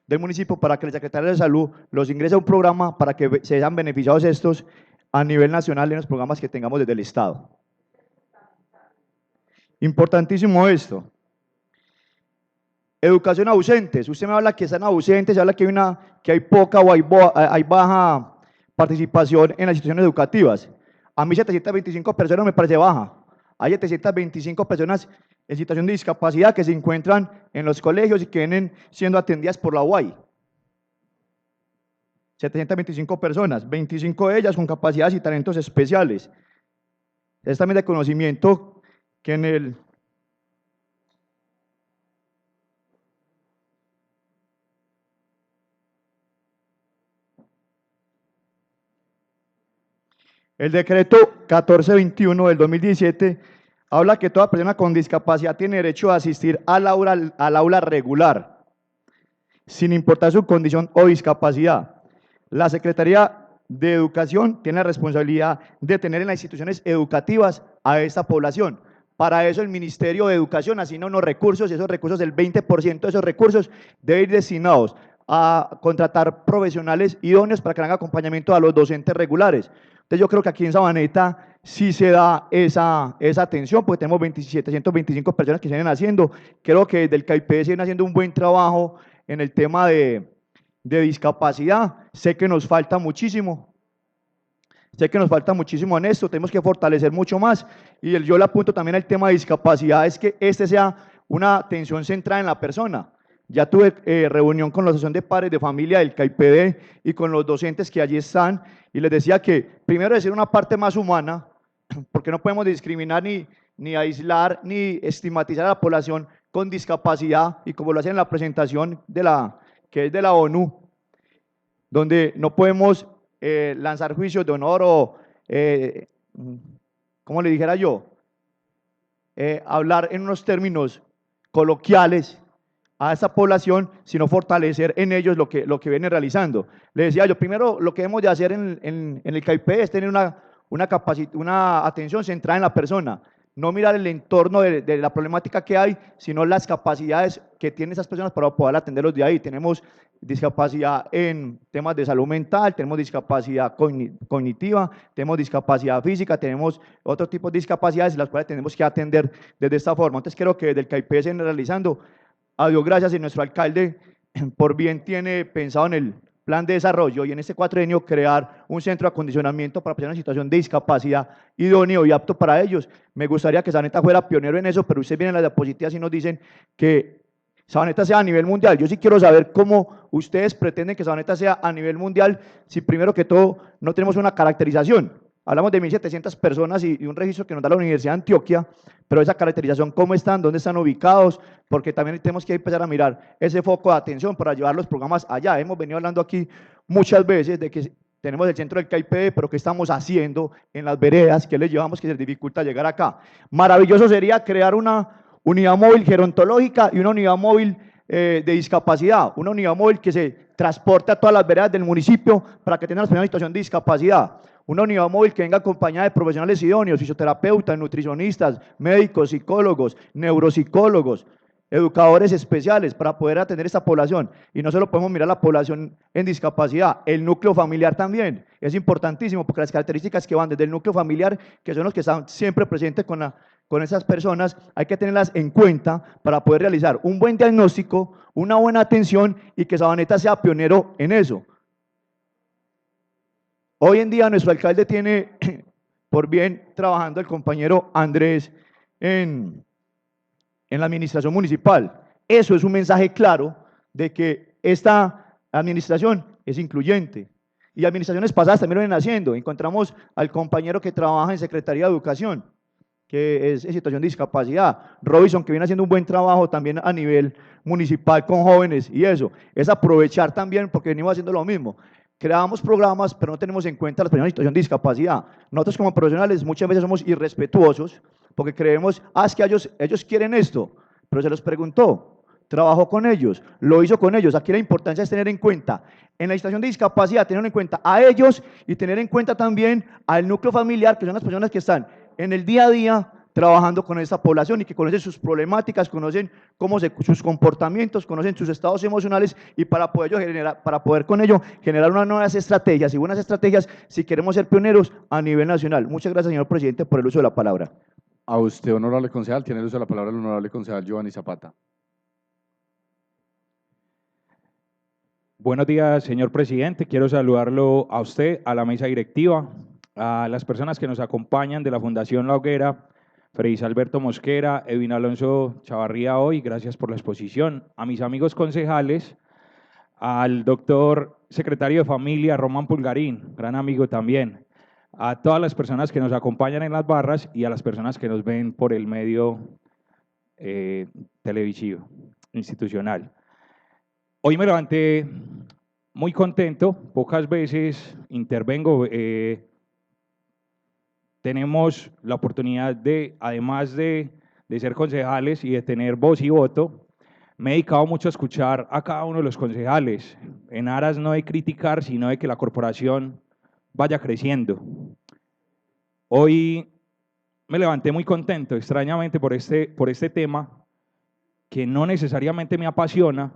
del municipio para que la Secretaría de Salud los ingrese a un programa para que sean beneficiados estos a nivel nacional en los programas que tengamos desde el Estado. Importantísimo esto. Educación ausentes. Usted me habla que están ausentes, se habla que hay poca o hay baja participación en las instituciones educativas. A mí 725 personas me parece baja. Hay 725 personas en situación de discapacidad que se encuentran en los colegios y que vienen siendo atendidas por la UAI. 725 personas, 25 de ellas con capacidades y talentos especiales. Es también de conocimiento que en el decreto 1421 del 2017 habla que toda persona con discapacidad tiene derecho a asistir al aula regular, sin importar su condición o discapacidad. La Secretaría de Educación tiene la responsabilidad de tener en las instituciones educativas a esta población. Para eso el Ministerio de Educación asigna unos recursos y esos recursos, el 20% de esos recursos deben ir destinados a contratar profesionales idóneos para que hagan acompañamiento a los docentes regulares. Entonces yo creo que aquí en Sabaneta sí se da esa atención, porque tenemos 725 personas que se vienen haciendo. Creo que desde el CAIPD se viene haciendo un buen trabajo en el tema de discapacidad. Sé que nos falta muchísimo. Sé que nos falta muchísimo en esto, tenemos que fortalecer mucho más y yo le apunto también al tema de discapacidad, es que este sea una atención centrada en la persona. Ya tuve reunión con la Asociación de Padres de Familia del CAIPD y con los docentes que allí están y les decía que primero decir una parte más humana, porque no podemos discriminar ni aislar ni estigmatizar a la población con discapacidad y como lo hacen en la presentación que es de la ONU, donde no podemos lanzar juicios de honor o, como le dijera yo, hablar en unos términos coloquiales a esa población, sino fortalecer en ellos lo que vienen realizando. Le decía yo, primero lo que debemos de hacer en el CAIP es tener una atención centrada en la persona, no mirar el entorno de la problemática que hay, sino las capacidades que tienen esas personas para poder atenderlos de ahí. Tenemos discapacidad en temas de salud mental, tenemos discapacidad cognitiva, tenemos discapacidad física, tenemos otros tipos de discapacidades las cuales tenemos que atender desde esta forma. Entonces creo que desde el CAIP se viene realizando. A Dios gracias, y nuestro alcalde por bien tiene pensado en el plan de desarrollo y en este cuatrienio crear un centro de acondicionamiento para personas en situación de discapacidad idóneo y apto para ellos. Me gustaría que Sabaneta fuera pionero en eso, pero ustedes vienen a las diapositivas y nos dicen que Sabaneta sea a nivel mundial. Yo sí quiero saber cómo ustedes pretenden que Sabaneta sea a nivel mundial si primero que todo no tenemos una caracterización. Hablamos de 1.700 personas y un registro que nos da la Universidad de Antioquia, pero esa caracterización, ¿cómo están? ¿Dónde están ubicados? Porque también tenemos que empezar a mirar ese foco de atención para llevar los programas allá. Hemos venido hablando aquí muchas veces de que tenemos el centro del CAIPD, pero ¿qué estamos haciendo en las veredas? ¿Qué les llevamos que se dificulta llegar acá? Maravilloso sería crear una unidad móvil gerontológica y una unidad móvil de discapacidad, una unidad móvil que se transporte a todas las veredas del municipio para que tengan las personas en situación de discapacidad. Una unidad móvil que venga acompañada de profesionales idóneos, fisioterapeutas, nutricionistas, médicos, psicólogos, neuropsicólogos, educadores especiales para poder atender esta población. Y no solo podemos mirar la población en discapacidad, el núcleo familiar también es importantísimo porque las características que van desde el núcleo familiar, que son los que están siempre presentes con esas personas, hay que tenerlas en cuenta para poder realizar un buen diagnóstico, una buena atención y que Sabaneta sea pionero en eso. Hoy en día nuestro alcalde tiene por bien trabajando el compañero Andrés en la administración municipal. Eso es un mensaje claro de que esta administración es incluyente. Y administraciones pasadas también lo vienen haciendo. Encontramos al compañero que trabaja en Secretaría de Educación, que es en situación de discapacidad. Robinson, que viene haciendo un buen trabajo también a nivel municipal con jóvenes y eso. Es aprovechar también, porque venimos haciendo lo mismo. Creamos programas, pero no tenemos en cuenta las personas en situación de discapacidad. Nosotros como profesionales muchas veces somos irrespetuosos porque creemos, es que ellos quieren esto, pero se los preguntó, trabajó con ellos, lo hizo con ellos. Aquí la importancia es tener en cuenta, en la situación de discapacidad, tener en cuenta a ellos y tener en cuenta también al núcleo familiar, que son las personas que están en el día a día trabajando con esta población y que conocen sus problemáticas, conocen sus comportamientos, conocen sus estados emocionales y para poder con ello generar unas nuevas estrategias y buenas estrategias si queremos ser pioneros a nivel nacional. Muchas gracias, señor presidente, por el uso de la palabra. A usted, honorable concejal, tiene el uso de la palabra el honorable concejal Giovanni Zapata. Buenos días, señor presidente. Quiero saludarlo a usted, a la mesa directiva, a las personas que nos acompañan de la Fundación La Hoguera, Freddy Alberto Mosquera, Edwin Alonso Chavarría hoy, gracias por la exposición, a mis amigos concejales, al doctor secretario de Familia, Román Pulgarín, gran amigo también, a todas las personas que nos acompañan en las barras y a las personas que nos ven por el medio televisivo, institucional. Hoy me levanté muy contento, pocas veces intervengo, tenemos la oportunidad de, además de ser concejales y de tener voz y voto, me he dedicado mucho a escuchar a cada uno de los concejales, en aras no de criticar, sino de que la corporación vaya creciendo. Hoy me levanté muy contento, extrañamente, por este tema, que no necesariamente me apasiona,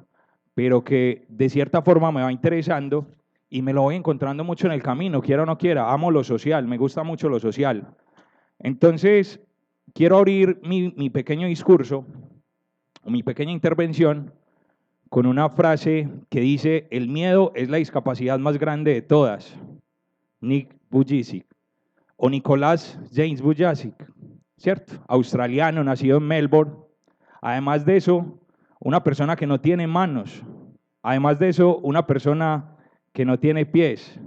pero que de cierta forma me va interesando y me lo voy encontrando mucho en el camino, quiera o no quiera, amo lo social, me gusta mucho lo social. Entonces, quiero abrir mi pequeño discurso, o mi pequeña intervención, con una frase que dice, el miedo es la discapacidad más grande de todas, Nick Vujicic. o Nicolás James Vujicic, ¿cierto? Australiano, nacido en Melbourne. Además de eso, una persona que no tiene manos. Además de eso, una persona que no tiene pies,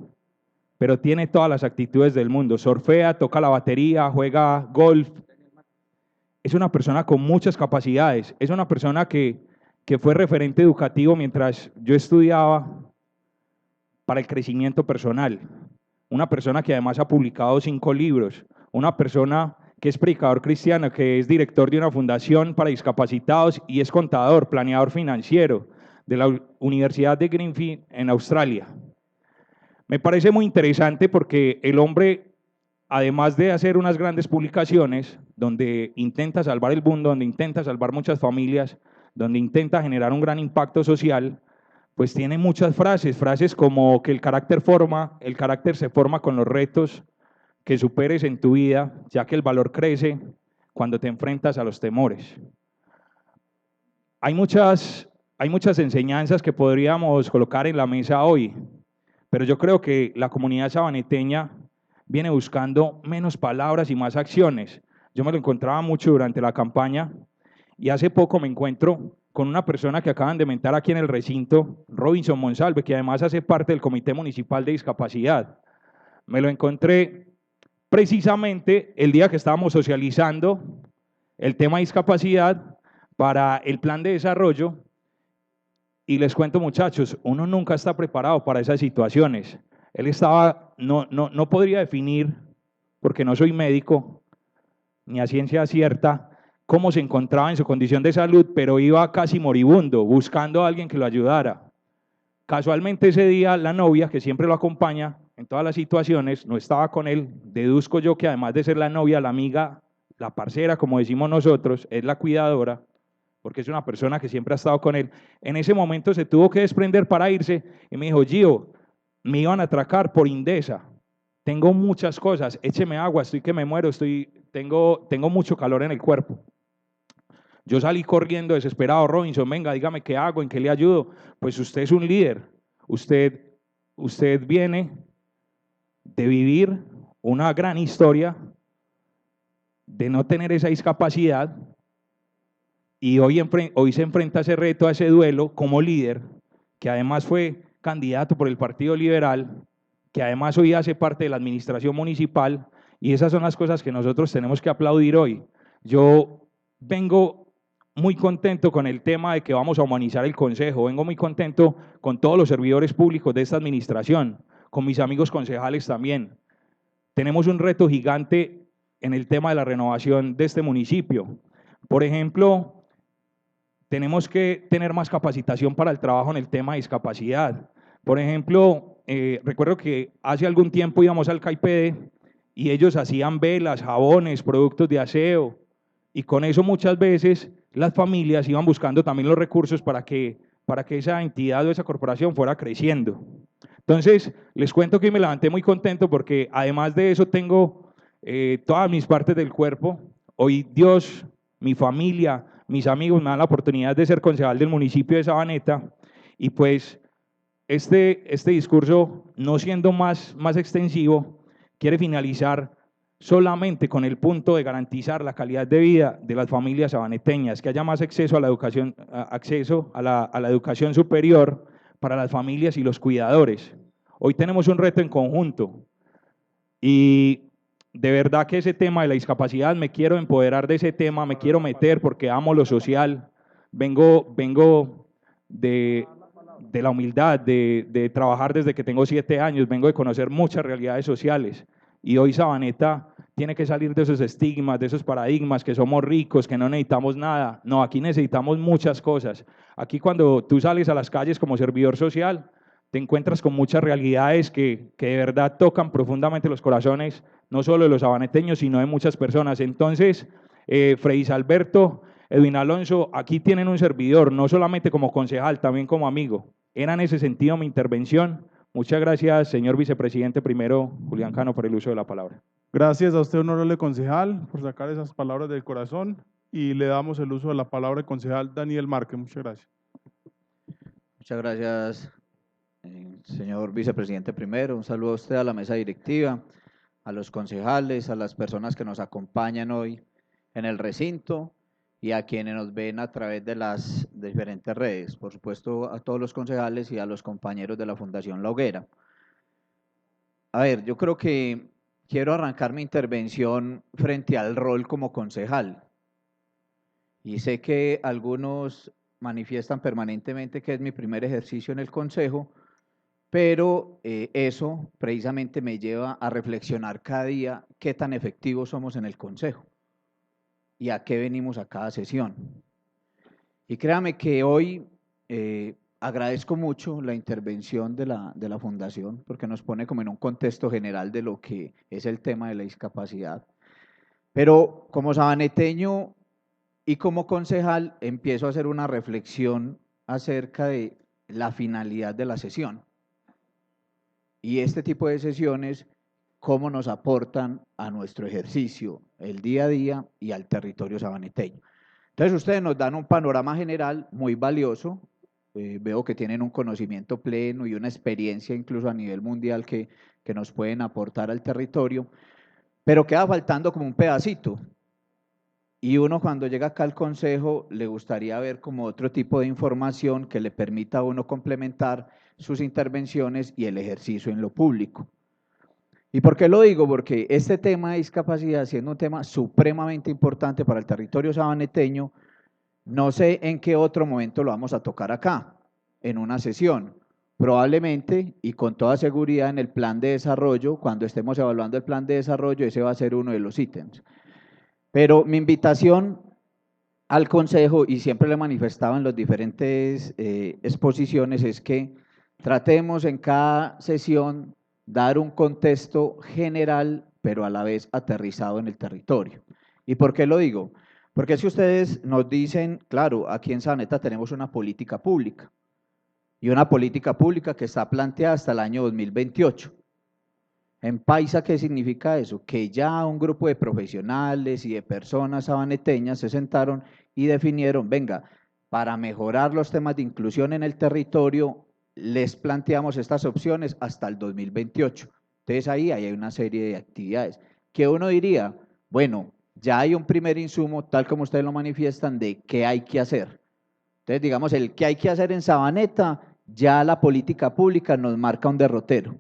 pero tiene todas las actitudes del mundo. Surfea, toca la batería, juega golf. Es una persona con muchas capacidades. Es una persona que fue referente educativo mientras yo estudiaba para el crecimiento personal. Una persona que además ha publicado 5 libros. Una persona que es predicador cristiano, que es director de una fundación para discapacitados y es contador, planeador financiero de la Universidad de Greenfield en Australia. Me parece muy interesante porque el hombre, además de hacer unas grandes publicaciones donde intenta salvar el mundo, donde intenta salvar muchas familias, donde intenta generar un gran impacto social, pues tiene muchas frases como que el carácter se forma con los retos que superes en tu vida, ya que el valor crece cuando te enfrentas a los temores. Hay muchas enseñanzas que podríamos colocar en la mesa hoy, pero yo creo que la comunidad sabaneteña viene buscando menos palabras y más acciones. Yo me lo encontraba mucho durante la campaña y hace poco me encuentro con una persona que acaban de mentar aquí en el recinto, Robinson Monsalve, que además hace parte del Comité Municipal de Discapacidad. Me lo encontré precisamente el día que estábamos socializando el tema de discapacidad para el plan de desarrollo. Y les cuento, muchachos, uno nunca está preparado para esas situaciones. Él estaba, no podría definir, porque no soy médico, ni a ciencia cierta, cómo se encontraba en su condición de salud, pero iba casi moribundo, buscando a alguien que lo ayudara. Casualmente ese día la novia, que siempre lo acompaña en todas las situaciones, no estaba con él. Deduzco yo que además de ser la novia, la amiga, la parcera, como decimos nosotros, es la cuidadora, porque es una persona que siempre ha estado con él. En ese momento se tuvo que desprender para irse y me dijo, Gio, me iban a atracar por Indesa, tengo muchas cosas, écheme agua, estoy que me muero, tengo mucho calor en el cuerpo. Yo salí corriendo desesperado, Robinson, venga, dígame qué hago, en qué le ayudo. Pues usted es un líder, usted viene de vivir una gran historia, de no tener esa discapacidad, y hoy se enfrenta a ese reto, a ese duelo como líder, que además fue candidato por el Partido Liberal, que además hoy hace parte de la administración municipal, y esas son las cosas que nosotros tenemos que aplaudir hoy. Yo vengo muy contento con el tema de que vamos a humanizar el Consejo, vengo muy contento con todos los servidores públicos de esta administración, con mis amigos concejales también. Tenemos un reto gigante en el tema de la renovación de este municipio. Por ejemplo, tenemos que tener más capacitación para el trabajo en el tema de discapacidad. Por ejemplo, recuerdo que hace algún tiempo íbamos al CAIPD y ellos hacían velas, jabones, productos de aseo, y con eso muchas veces las familias iban buscando también los recursos para que esa entidad o esa corporación fuera creciendo. Entonces, les cuento que me levanté muy contento porque además de eso tengo todas mis partes del cuerpo. Hoy Dios, mi familia, mis amigos me dan la oportunidad de ser concejal del municipio de Sabaneta, y pues este discurso, no siendo más extensivo, quiere finalizar solamente con el punto de garantizar la calidad de vida de las familias sabaneteñas, que haya más acceso a la educación, a la educación superior para las familias y los cuidadores. Hoy tenemos un reto en conjunto y de verdad que ese tema de la discapacidad, me quiero empoderar de ese tema, me quiero meter porque amo lo social, vengo de la humildad, de trabajar desde que tengo 7 años, vengo de conocer muchas realidades sociales. Y hoy Sabaneta tiene que salir de esos estigmas, de esos paradigmas, que somos ricos, que no necesitamos nada. No, aquí necesitamos muchas cosas. Aquí cuando tú sales a las calles como servidor social, te encuentras con muchas realidades que de verdad tocan profundamente los corazones, no solo de los sabaneteños, sino de muchas personas. Entonces, Fredis Alberto, Edwin Alonso, aquí tienen un servidor, no solamente como concejal, también como amigo. Era en ese sentido mi intervención. Muchas gracias, señor vicepresidente primero, Julián Cano, por el uso de la palabra. Gracias a usted, honorable concejal, por sacar esas palabras del corazón, y le damos el uso de la palabra al concejal Daniel Márquez. Muchas gracias. Muchas gracias, señor vicepresidente primero. Un saludo a usted, a la mesa directiva, a los concejales, a las personas que nos acompañan hoy en el recinto y a quienes nos ven a través de las diferentes redes. Por supuesto, a todos los concejales y a los compañeros de la Fundación La Hoguera. A ver, yo creo que quiero arrancar mi intervención frente al rol como concejal. Y sé que algunos manifiestan permanentemente que es mi primer ejercicio en el consejo, pero eso precisamente me lleva a reflexionar cada día qué tan efectivos somos en el consejo y a qué venimos a cada sesión. Y créame que hoy agradezco mucho la intervención de la Fundación, porque nos pone como en un contexto general de lo que es el tema de la discapacidad. Pero como sabaneteño y como concejal empiezo a hacer una reflexión acerca de la finalidad de la sesión. Y este tipo de sesiones, cómo nos aportan a nuestro ejercicio, el día a día y al territorio sabaneteño. Entonces ustedes nos dan un panorama general muy valioso, veo que tienen un conocimiento pleno y una experiencia incluso a nivel mundial que nos pueden aportar al territorio, pero queda faltando como un pedacito. Y uno cuando llega acá al consejo le gustaría ver como otro tipo de información que le permita a uno complementar sus intervenciones y el ejercicio en lo público. ¿Y por qué lo digo? Porque este tema de discapacidad, siendo un tema supremamente importante para el territorio sabaneteño, no sé en qué otro momento lo vamos a tocar acá, en una sesión. Probablemente y con toda seguridad en el plan de desarrollo, cuando estemos evaluando el plan de desarrollo, ese va a ser uno de los ítems. Pero mi invitación al consejo, y siempre le he manifestado en las diferentes exposiciones, es que tratemos en cada sesión dar un contexto general, pero a la vez aterrizado en el territorio. ¿Y por qué lo digo? Porque si ustedes nos dicen, claro, aquí en Sabaneta tenemos una política pública, y una política pública que está planteada hasta el año 2028. En Paisa, ¿qué significa eso? Que ya un grupo de profesionales y de personas sabaneteñas se sentaron y definieron, venga, para mejorar los temas de inclusión en el territorio, les planteamos estas opciones hasta el 2028. Entonces ahí hay una serie de actividades que uno diría, bueno, ya hay un primer insumo, tal como ustedes lo manifiestan, de qué hay que hacer. Entonces, digamos, el qué hay que hacer en Sabaneta, ya la política pública nos marca un derrotero.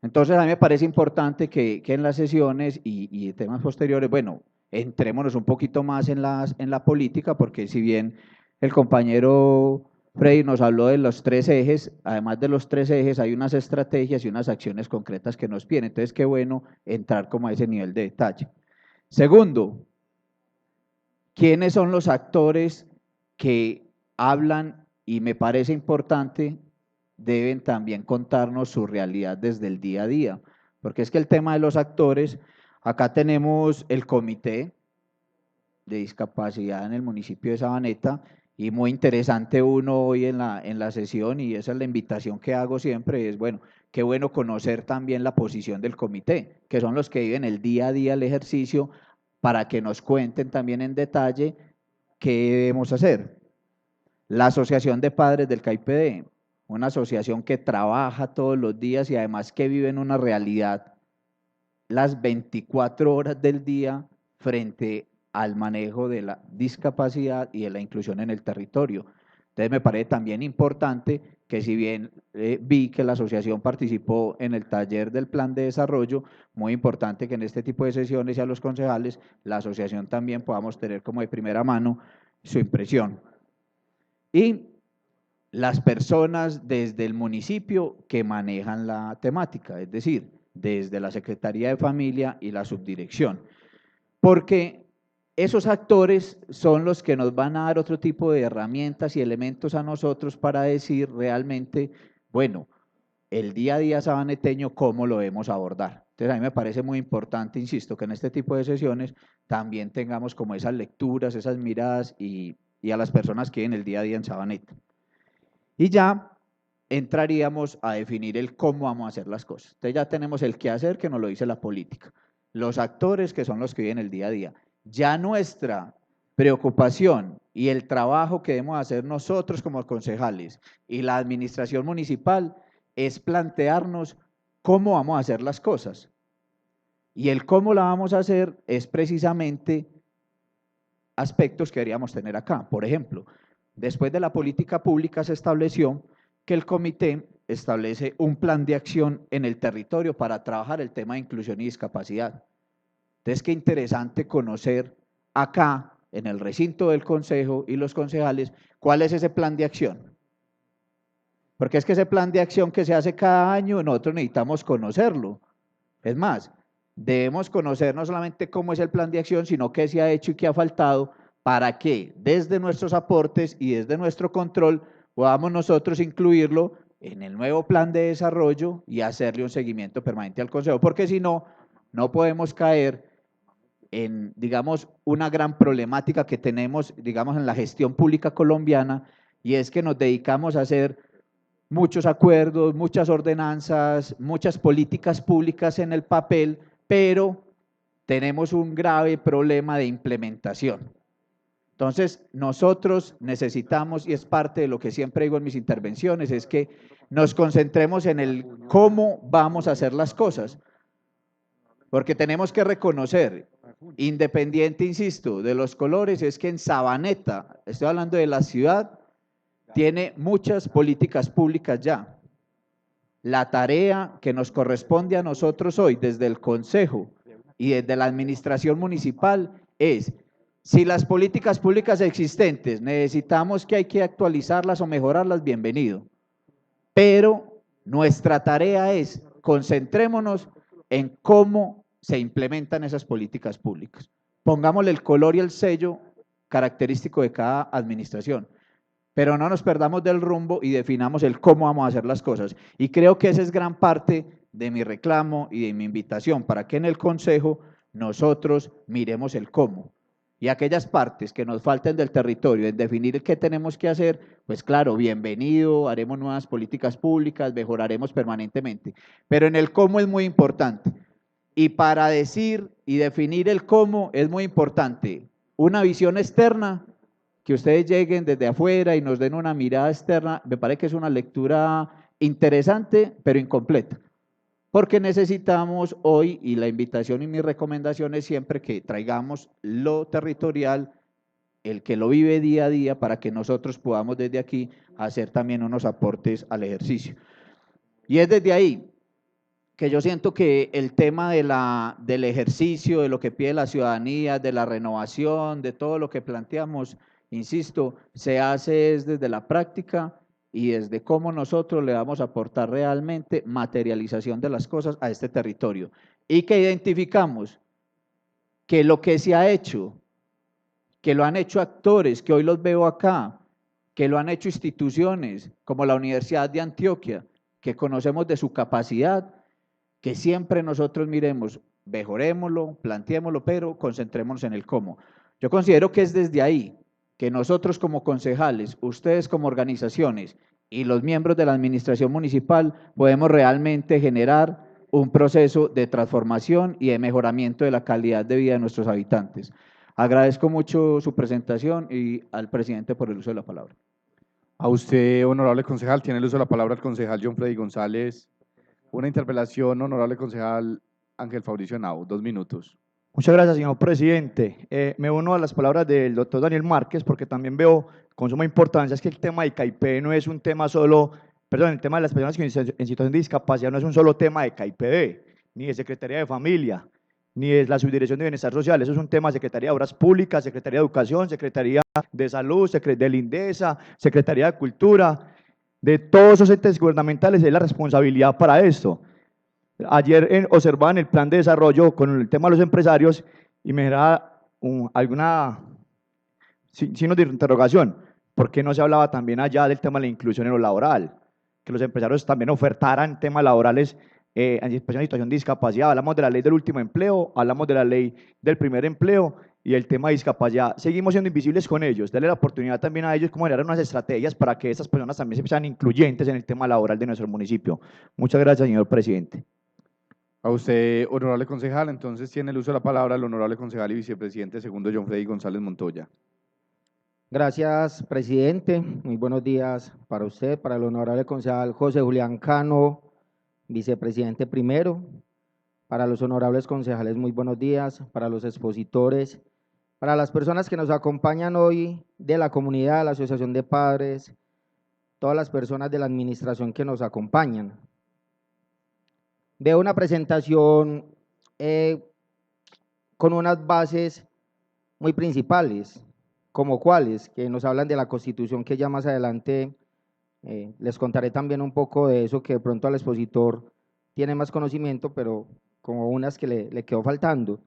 Entonces, a mí me parece importante que en las sesiones y temas posteriores, bueno, entrémonos un poquito más en la política, porque si bien el compañero Freddy nos habló de los 3 ejes, además de los 3 ejes hay unas estrategias y unas acciones concretas que nos piden. Entonces, qué bueno entrar como a ese nivel de detalle. Segundo, ¿quiénes son los actores que hablan y me parece importante deben también contarnos su realidad desde el día a día? Porque es que el tema de los actores, acá tenemos el comité de discapacidad en el municipio de Sabaneta y muy interesante uno hoy en la sesión, y esa es la invitación que hago siempre, es bueno, qué bueno conocer también la posición del comité, que son los que viven el día a día el ejercicio, para que nos cuenten también en detalle qué debemos hacer. La Asociación de Padres del CAIPD, una asociación que trabaja todos los días y además que vive en una realidad las 24 horas del día frente al manejo de la discapacidad y de la inclusión en el territorio. Entonces me parece también importante que si bien vi que la asociación participó en el taller del plan de desarrollo, muy importante que en este tipo de sesiones y a los concejales, la asociación también podamos tener como de primera mano su impresión. Y las personas desde el municipio que manejan la temática, es decir, desde la Secretaría de Familia y la subdirección, porque esos actores son los que nos van a dar otro tipo de herramientas y elementos a nosotros para decir realmente, bueno, el día a día sabaneteño, ¿cómo lo debemos abordar? Entonces, a mí me parece muy importante, insisto, que en este tipo de sesiones también tengamos como esas lecturas, esas miradas y a las personas que viven el día a día en Sabaneta. Y ya entraríamos a definir el cómo vamos a hacer las cosas. Entonces ya tenemos el qué hacer, que nos lo dice la política, los actores, que son los que viven el día a día. Ya nuestra preocupación y el trabajo que debemos hacer nosotros como concejales y la administración municipal es plantearnos cómo vamos a hacer las cosas. Y el cómo la vamos a hacer es precisamente aspectos que deberíamos tener acá. Por ejemplo, después de la política pública se estableció que el comité establece un plan de acción en el territorio para trabajar el tema de inclusión y discapacidad. Entonces, qué interesante conocer acá, en el recinto del consejo y los concejales, cuál es ese plan de acción. Porque es que ese plan de acción que se hace cada año, nosotros necesitamos conocerlo. Es más, debemos conocer no solamente cómo es el plan de acción, sino qué se ha hecho y qué ha faltado para que desde nuestros aportes y desde nuestro control podamos nosotros incluirlo en el nuevo plan de desarrollo y hacerle un seguimiento permanente al Consejo, porque si no, no podemos caer en, digamos, una gran problemática que tenemos, digamos, en la gestión pública colombiana, y es que nos dedicamos a hacer muchos acuerdos, muchas ordenanzas, muchas políticas públicas en el papel, pero tenemos un grave problema de implementación. Entonces, nosotros necesitamos, y es parte de lo que siempre digo en mis intervenciones, es que nos concentremos en el cómo vamos a hacer las cosas, porque tenemos que reconocer, independiente, insisto, de los colores, es que en Sabaneta, estoy hablando de la ciudad, tiene muchas políticas públicas ya. La tarea que nos corresponde a nosotros hoy desde el Consejo y desde la administración municipal es, si las políticas públicas existentes necesitamos que hay que actualizarlas o mejorarlas, bienvenido. Pero nuestra tarea es, concentrémonos en cómo se implementan esas políticas públicas. Pongámosle el color y el sello característico de cada administración, pero no nos perdamos del rumbo y definamos el cómo vamos a hacer las cosas. Y creo que esa es gran parte de mi reclamo y de mi invitación, para que en el Consejo nosotros miremos el cómo. Y aquellas partes que nos falten del territorio, en definir qué tenemos que hacer, pues claro, bienvenido, haremos nuevas políticas públicas, mejoraremos permanentemente. Pero en el cómo es muy importante. Y para decir y definir el cómo es muy importante una visión externa, que ustedes lleguen desde afuera y nos den una mirada externa, me parece que es una lectura interesante, pero incompleta. Porque necesitamos hoy, y la invitación y mi recomendación es siempre que traigamos lo territorial, el que lo vive día a día, para que nosotros podamos desde aquí hacer también unos aportes al ejercicio. Y es desde ahí que yo siento que el tema del ejercicio, de lo que pide la ciudadanía, de la renovación, de todo lo que planteamos, insisto, se hace desde la práctica y desde cómo nosotros le vamos a aportar realmente materialización de las cosas a este territorio. Y que identificamos que lo que se ha hecho, que lo han hecho actores, que hoy los veo acá, que lo han hecho instituciones como la Universidad de Antioquia, que conocemos de su capacidad, que siempre nosotros miremos, mejorémoslo, planteémoslo, pero concentrémonos en el cómo. Yo considero que es desde ahí que nosotros como concejales, ustedes como organizaciones y los miembros de la administración municipal podemos realmente generar un proceso de transformación y de mejoramiento de la calidad de vida de nuestros habitantes. Agradezco mucho su presentación y al presidente por el uso de la palabra. A usted, honorable concejal, tiene el uso de la palabra el concejal John Freddy González. Una interpelación, honorable concejal Ángel Fabricio Henao, 2 minutos. Muchas gracias, señor presidente. Me uno a las palabras del doctor Daniel Márquez, porque también veo con suma importancia es que el tema de CAIPD no es un tema solo, perdón, el tema de las personas en situación de discapacidad no es un solo tema de CAIPD, ni de Secretaría de Familia, ni de la Subdirección de Bienestar Social, eso es un tema de Secretaría de Obras Públicas, Secretaría de Educación, Secretaría de Salud, del INDESA, Secretaría de Cultura, de todos esos entes gubernamentales es la responsabilidad para esto. Ayer observaban el plan de desarrollo con el tema de los empresarios y me da alguna signos de interrogación. ¿Por qué no se hablaba también allá del tema de la inclusión en lo laboral? Que los empresarios también ofertaran temas laborales en situación de discapacidad. Hablamos de la ley del último empleo, hablamos de la ley del primer empleo y el tema de discapacidad. Seguimos siendo invisibles con ellos. Darle la oportunidad también a ellos como generar unas estrategias para que estas personas también sean incluyentes en el tema laboral de nuestro municipio. Muchas gracias, señor presidente. A usted, honorable concejal, entonces tiene el uso de la palabra el honorable concejal y vicepresidente segundo John Freddy González Montoya. Gracias, presidente. Muy buenos días para usted, para el honorable concejal José Julián Cano, vicepresidente primero, para los honorables concejales, muy buenos días, para los expositores, para las personas que nos acompañan hoy de la comunidad, la Asociación de Padres, todas las personas de la administración que nos acompañan. Veo una presentación con unas bases muy principales, como cuáles, que nos hablan de la Constitución, que ya más adelante les contaré también un poco de eso, que de pronto al expositor tiene más conocimiento, pero como unas que le quedó faltando.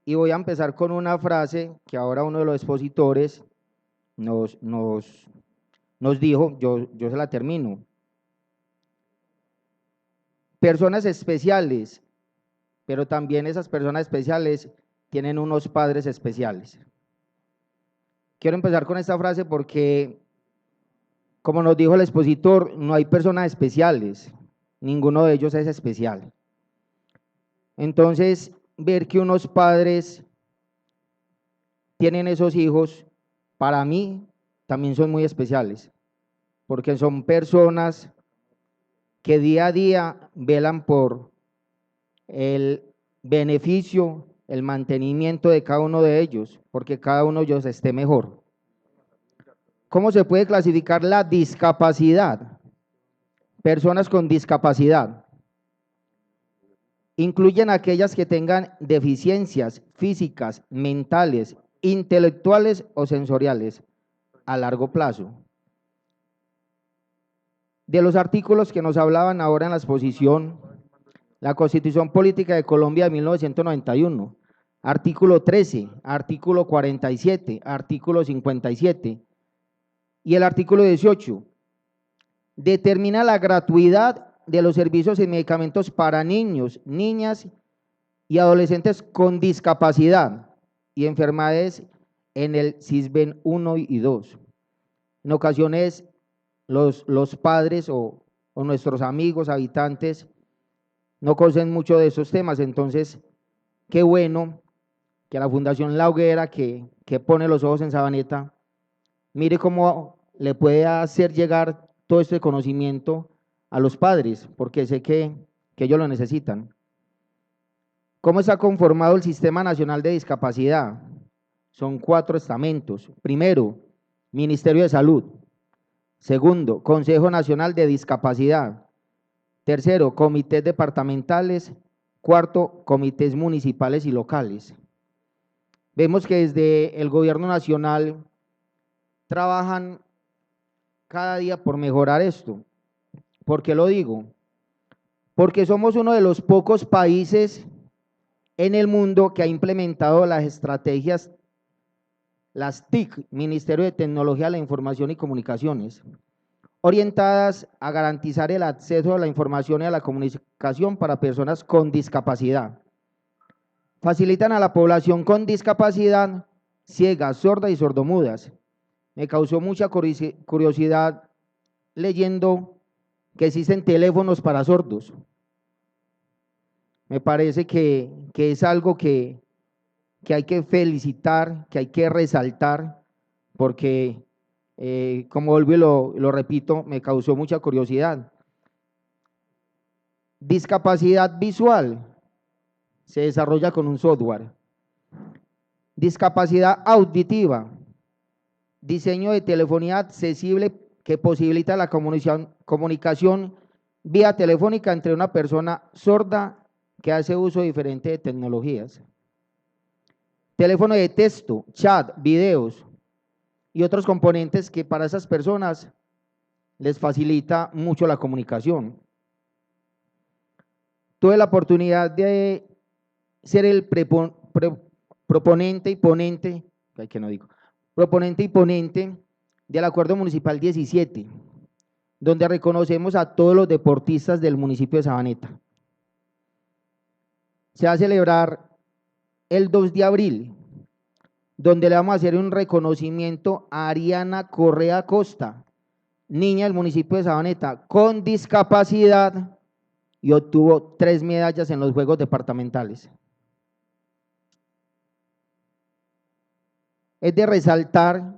Y voy a empezar con una frase que ahora uno de los expositores nos dijo, yo se la termino. Personas especiales, pero también esas personas especiales tienen unos padres especiales. Quiero empezar con esta frase porque, como nos dijo el expositor, no hay personas especiales, ninguno de ellos es especial. Entonces, ver que unos padres tienen esos hijos, para mí también son muy especiales, porque son personas que día a día velan por el beneficio, el mantenimiento de cada uno de ellos, porque cada uno de ellos esté mejor. ¿Cómo se puede clasificar la discapacidad? Personas con discapacidad incluyen aquellas que tengan deficiencias físicas, mentales, intelectuales o sensoriales a largo plazo. De los artículos que nos hablaban ahora en la exposición, la Constitución Política de Colombia de 1991, artículo 13, artículo 47, artículo 57 y el artículo 18, determina la gratuidad de los servicios y medicamentos para niños, niñas y adolescentes con discapacidad y enfermedades en el SISBEN 1 y 2. En ocasiones los padres o nuestros amigos, habitantes, no conocen mucho de esos temas, entonces qué bueno que la Fundación La Hoguera, que pone los ojos en Sabaneta, mire cómo le puede hacer llegar todo este conocimiento a los padres, porque sé que ellos lo necesitan. ¿Cómo está conformado el Sistema Nacional de Discapacidad? Son 4 estamentos. Primero, Ministerio de Salud. Segundo, Consejo Nacional de Discapacidad. Tercero, comités departamentales. Cuarto, comités municipales y locales. Vemos que desde el gobierno nacional trabajan cada día por mejorar esto. ¿Por qué lo digo? Porque somos uno de los pocos países en el mundo que ha implementado las estrategias, las TIC, Ministerio de Tecnología, la Información y Comunicaciones, orientadas a garantizar el acceso a la información y a la comunicación para personas con discapacidad. Facilitan a la población con discapacidad ciega, sorda y sordomudas. Me causó mucha curiosidad leyendo que existen teléfonos para sordos. Me parece que es algo que hay que felicitar, que hay que resaltar, porque como vuelvo y lo repito, me causó mucha curiosidad. Discapacidad visual se desarrolla con un software. Discapacidad auditiva, diseño de telefonía accesible que posibilita la comunicación vía telefónica entre una persona sorda que hace uso diferente de tecnologías. Teléfono de texto, chat, videos y otros componentes que para esas personas les facilita mucho la comunicación. Tuve la oportunidad de ser el proponente y ponente del Acuerdo Municipal 17, donde reconocemos a todos los deportistas del municipio de Sabaneta. Se va a celebrar el 2 de abril, donde le vamos a hacer un reconocimiento a Ariana Correa Costa, niña del municipio de Sabaneta, con discapacidad, y obtuvo 3 medallas en los Juegos Departamentales. Es de resaltar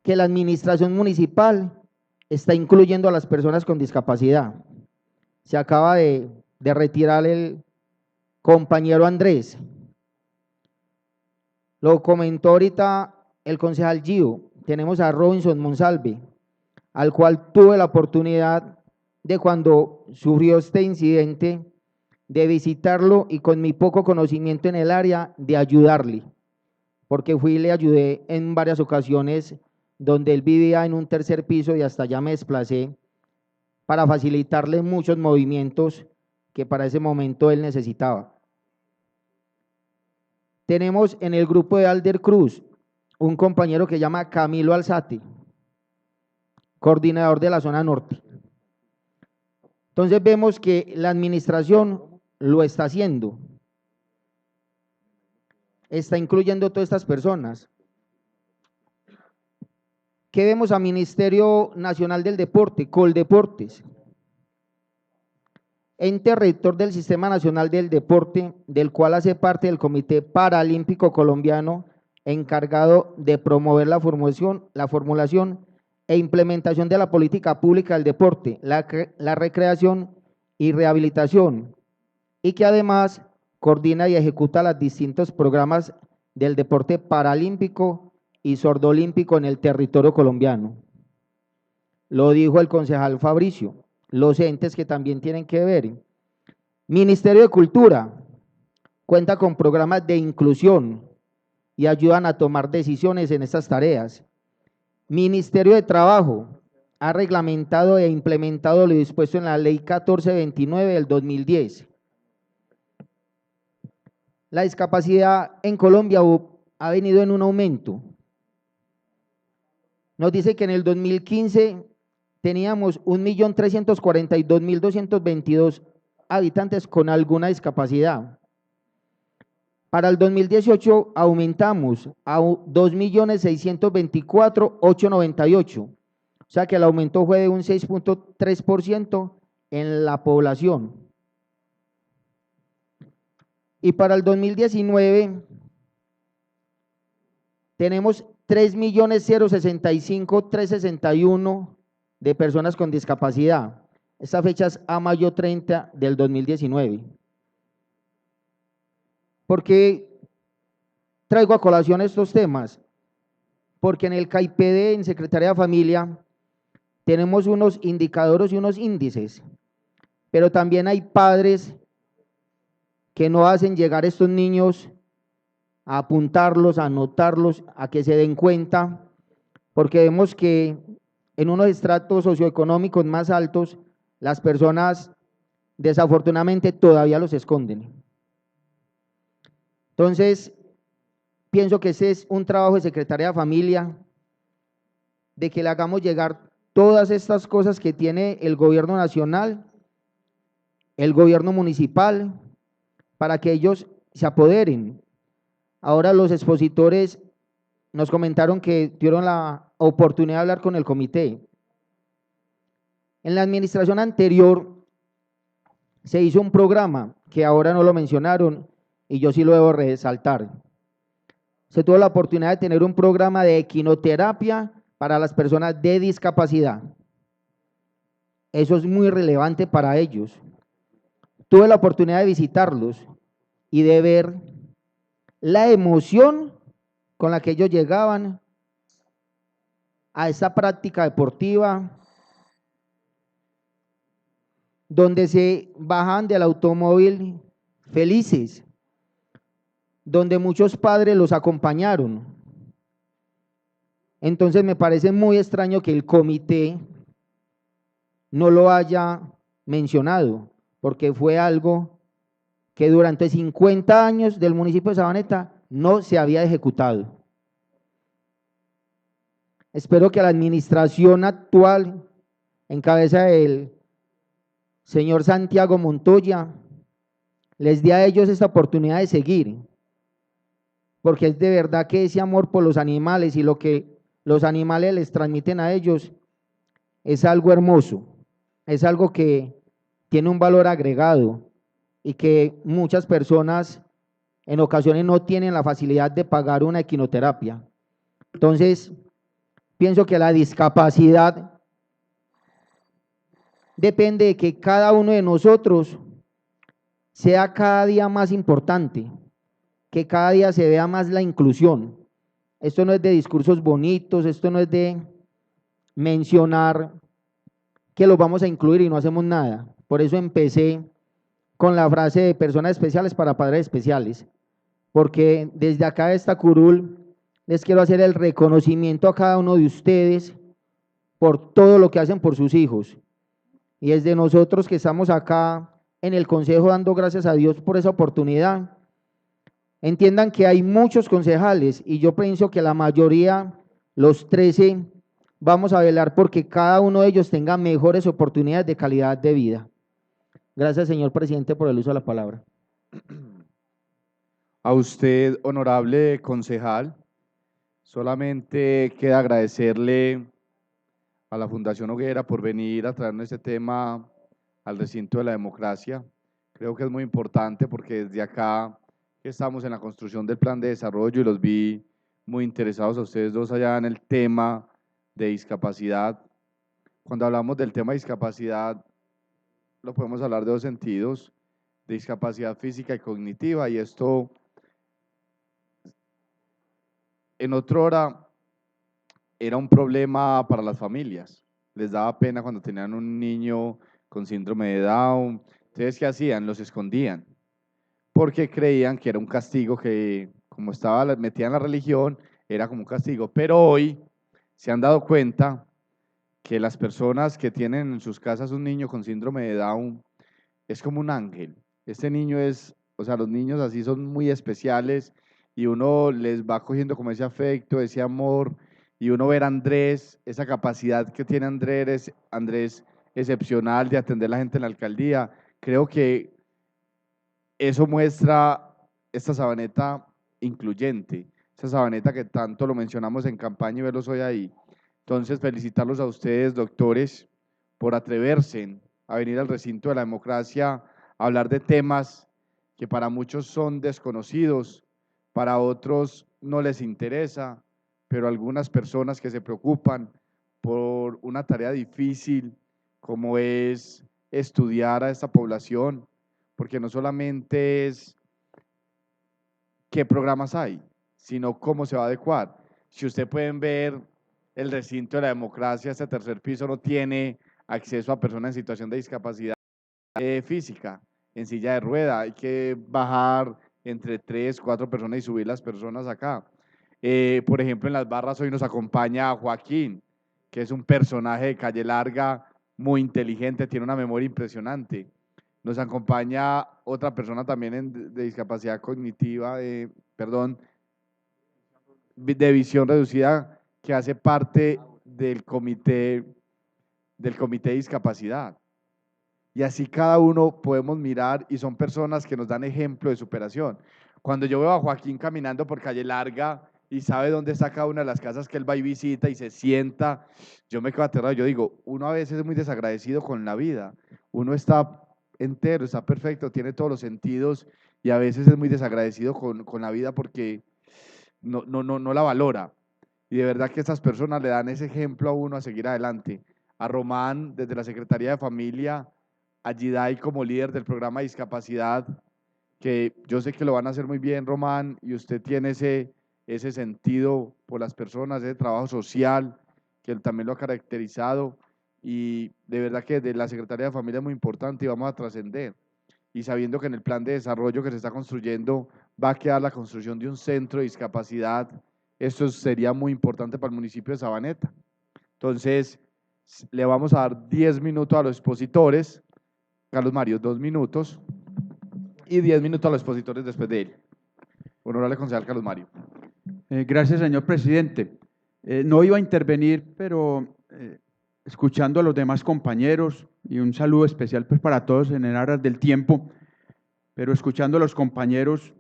que la administración municipal está incluyendo a las personas con discapacidad. Se acaba de de retirar el compañero Andrés. Lo comentó ahorita el concejal Gio, tenemos a Robinson Monsalve, al cual tuve la oportunidad de cuando sufrió este incidente, de visitarlo y con mi poco conocimiento en el área, de ayudarle, porque fui y le ayudé en varias ocasiones donde él vivía en un tercer piso y hasta allá me desplacé para facilitarle muchos movimientos que para ese momento él necesitaba. Tenemos en el grupo de Alder Cruz un compañero que se llama Camilo Alzate, coordinador de la zona norte. Entonces vemos que la administración lo está haciendo, está incluyendo todas estas personas. ¿Qué vemos a Ministerio Nacional del Deporte? Coldeportes, ente rector del Sistema Nacional del Deporte, del cual hace parte del Comité Paralímpico Colombiano, encargado de promover la formulación e implementación de la política pública del deporte, la recreación y rehabilitación, y que además coordina y ejecuta los distintos programas del deporte paralímpico y sordolímpico en el territorio colombiano. Lo dijo el concejal Fabricio, los entes que también tienen que ver. Ministerio de Cultura cuenta con programas de inclusión y ayudan a tomar decisiones en estas tareas. Ministerio de Trabajo ha reglamentado e implementado lo dispuesto en la Ley 1429 del 2010. La discapacidad en Colombia ha venido en un aumento. Nos dice que en el 2015 teníamos 1.342.222 habitantes con alguna discapacidad. Para el 2018 aumentamos a 2.624.898, o sea que el aumento fue de un 6.3% en la población. Y para el 2019 tenemos 3.065.361 de personas con discapacidad. Esta fecha es a mayo 30 del 2019. ¿Por qué traigo a colación estos temas? Porque en el CAIPD, en Secretaría de Familia, tenemos unos indicadores y unos índices, pero también hay padres que no hacen llegar a estos niños a apuntarlos, a anotarlos, a que se den cuenta, porque vemos que en unos estratos socioeconómicos más altos, las personas desafortunadamente todavía los esconden. Entonces, pienso que ese es un trabajo de Secretaría de Familia, de que le hagamos llegar todas estas cosas que tiene el gobierno nacional, el gobierno municipal, para que ellos se apoderen. Ahora los expositores nos comentaron que tuvieron la oportunidad de hablar con el comité. En la administración anterior se hizo un programa que ahora no lo mencionaron y yo sí lo debo resaltar. Se tuvo la oportunidad de tener un programa de equinoterapia para las personas de discapacidad. Eso es muy relevante para ellos. Tuve la oportunidad de visitarlos y de ver la emoción con la que ellos llegaban a esa práctica deportiva, donde se bajan del automóvil felices, donde muchos padres los acompañaron. Entonces me parece muy extraño que el comité no lo haya mencionado, porque fue algo que durante 50 años del municipio de Sabaneta no se había ejecutado. Espero que la administración actual, en cabeza del señor Santiago Montoya, les dé a ellos esta oportunidad de seguir, porque es de verdad que ese amor por los animales y lo que los animales les transmiten a ellos es algo hermoso, es algo que tiene un valor agregado y que muchas personas en ocasiones no tienen la facilidad de pagar una equinoterapia. Entonces, pienso que la discapacidad depende de que cada uno de nosotros sea cada día más importante, que cada día se vea más la inclusión. Esto no es de discursos bonitos, esto no es de mencionar que los vamos a incluir y no hacemos nada. Por eso empecé con la frase de personas especiales para padres especiales, porque desde acá de esta curul les quiero hacer el reconocimiento a cada uno de ustedes por todo lo que hacen por sus hijos. Y es de nosotros que estamos acá en el consejo dando gracias a Dios por esa oportunidad. Entiendan que hay muchos concejales y yo pienso que la mayoría, los 13, vamos a velar porque cada uno de ellos tenga mejores oportunidades de calidad de vida. Gracias, señor presidente, por el uso de la palabra. A usted, honorable concejal, solamente queda agradecerle a la Fundación Hoguera por venir a traernos este tema al recinto de la democracia. Creo que es muy importante porque desde acá estamos en la construcción del plan de desarrollo y los vi muy interesados a ustedes dos allá en el tema de discapacidad. Cuando hablamos del tema de discapacidad, lo podemos hablar de dos sentidos, de discapacidad física y cognitiva, y esto en otra hora era un problema para las familias. Les daba pena cuando tenían un niño con síndrome de Down. Entonces, ¿qué hacían? Los escondían, porque creían que era un castigo que, como estaba metida en la religión, era como un castigo. Pero hoy se han dado cuenta que las personas que tienen en sus casas un niño con síndrome de Down es como un ángel. Este niño es, o sea, los niños así son muy especiales y uno les va cogiendo como ese afecto, ese amor, y uno ver a Andrés, esa capacidad que tiene Andrés excepcional de atender a la gente en la alcaldía. Creo que eso muestra esta Sabaneta incluyente, esa Sabaneta que tanto lo mencionamos en campaña y verlos hoy ahí. Entonces, felicitarlos a ustedes, doctores, por atreverse a venir al recinto de la democracia a hablar de temas que para muchos son desconocidos, para otros no les interesa, pero algunas personas que se preocupan por una tarea difícil como es estudiar a esta población, porque no solamente es qué programas hay, sino cómo se va a adecuar. Si ustedes pueden ver el recinto de la democracia, este tercer piso no tiene acceso a personas en situación de discapacidad física, en silla de rueda, hay que bajar entre 3, 4 personas y subir las personas acá. Por ejemplo, en las barras hoy nos acompaña Joaquín, que es un personaje de Calle Larga muy inteligente, tiene una memoria impresionante. Nos acompaña otra persona también de discapacidad cognitiva, de visión reducida, que hace parte del comité de discapacidad. Y así cada uno podemos mirar y son personas que nos dan ejemplo de superación. Cuando yo veo a Joaquín caminando por Calle Larga y sabe dónde está cada una de las casas que él va y visita y se sienta, yo me quedo aterrado. Yo digo, uno a veces es muy desagradecido con la vida. Uno está entero, está perfecto, tiene todos los sentidos y a veces es muy desagradecido con la vida porque no la valora. Y de verdad que estas personas le dan ese ejemplo a uno a seguir adelante. A Román, desde la Secretaría de Familia, a Giday como líder del programa de discapacidad, que yo sé que lo van a hacer muy bien, Román, y usted tiene ese sentido por las personas, ese trabajo social, que él también lo ha caracterizado, y de verdad que de la Secretaría de Familia es muy importante y vamos a trascender. Y sabiendo que en el plan de desarrollo que se está construyendo va a quedar la construcción de un centro de discapacidad, esto sería muy importante para el municipio de Sabaneta. Entonces, le vamos a dar 10 minutos a los expositores. Carlos Mario, 2 minutos, y 10 minutos a los expositores después de él. Honorable concejal Carlos Mario. Gracias, señor presidente. No iba a intervenir, pero escuchando a los demás compañeros, y un saludo especial pues, para todos en el aras del tiempo, pero escuchando a los compañeros,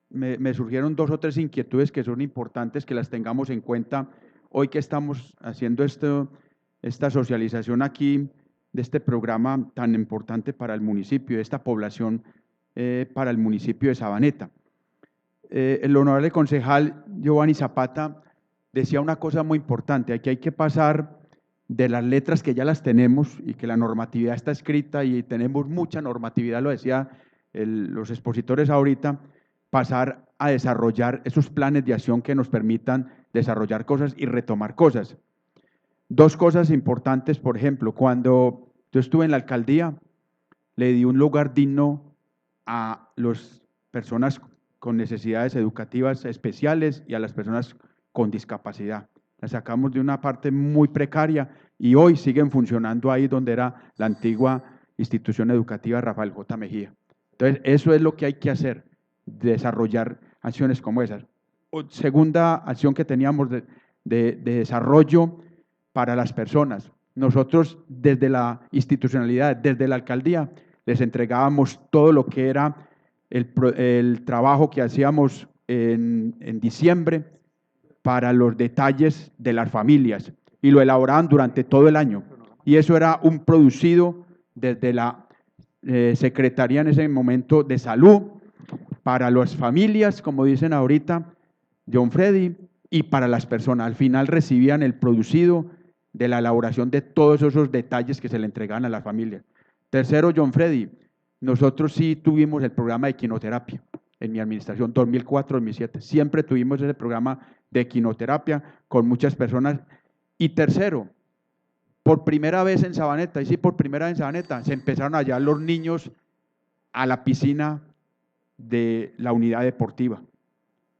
me surgieron 2 o 3 inquietudes que son importantes que las tengamos en cuenta hoy que estamos haciendo esta socialización aquí de este programa tan importante para el municipio, de esta población para el municipio de Sabaneta. El honorable concejal Giovanni Zapata decía una cosa muy importante, aquí hay que pasar de las letras que ya las tenemos y que la normatividad está escrita y tenemos mucha normatividad, lo decía los expositores ahorita, pasar a desarrollar esos planes de acción que nos permitan desarrollar cosas y retomar cosas. Dos cosas importantes, por ejemplo, cuando yo estuve en la alcaldía, le di un lugar digno a las personas con necesidades educativas especiales y a las personas con discapacidad. Las sacamos de una parte muy precaria y hoy siguen funcionando ahí donde era la antigua institución educativa Rafael J. Mejía. Entonces, eso es lo que hay que hacer, desarrollar acciones como esas. Segunda acción que teníamos de desarrollo para las personas. Nosotros desde la institucionalidad, desde la alcaldía, les entregábamos todo lo que era el trabajo que hacíamos en diciembre para los detalles de las familias y lo elaboraban durante todo el año. Y eso era un producido desde la Secretaría en ese momento de Salud para las familias, como dicen ahorita, John Freddy, y para las personas. Al final recibían el producido de la elaboración de todos esos detalles que se le entregaban a la familia. Tercero, John Freddy, nosotros sí tuvimos el programa de quinoterapia en mi administración, 2004-2007. Siempre tuvimos ese programa de quinoterapia con muchas personas. Y tercero, por primera vez en Sabaneta, y sí, por primera vez en Sabaneta, se empezaron a llevar los niños a la piscina de la unidad deportiva.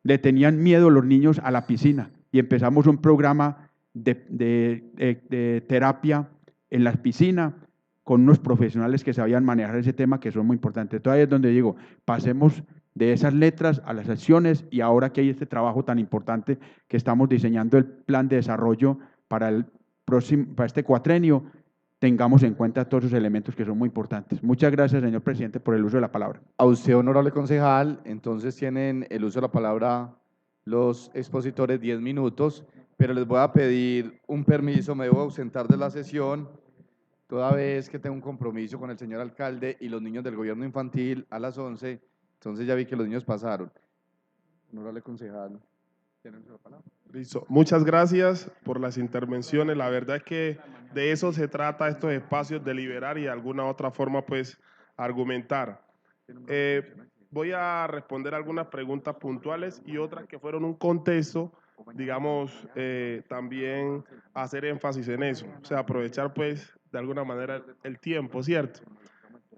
Le tenían miedo los niños a la piscina y empezamos un programa de terapia en la piscina con unos profesionales que sabían manejar ese tema, que son muy importantes. Entonces ahí es donde digo, pasemos de esas letras a las acciones, y ahora que hay este trabajo tan importante que estamos diseñando el plan de desarrollo para este cuatrenio, tengamos en cuenta todos esos elementos que son muy importantes. Muchas gracias, señor presidente, por el uso de la palabra. A usted, honorable concejal. Entonces tienen el uso de la palabra los expositores 10 minutos, pero les voy a pedir un permiso, me debo ausentar de la sesión, toda vez que tengo un compromiso con el señor alcalde y los niños del gobierno infantil a las 11, entonces ya vi que los niños pasaron. Honorable concejal, tienen la palabra. Listo. Muchas gracias por las intervenciones. La verdad es que de eso se trata estos espacios, de liberar y de alguna otra forma pues argumentar. Voy a responder algunas preguntas puntuales y otras que fueron un contexto, digamos, también hacer énfasis en eso, o sea, aprovechar pues de alguna manera el tiempo, ¿cierto?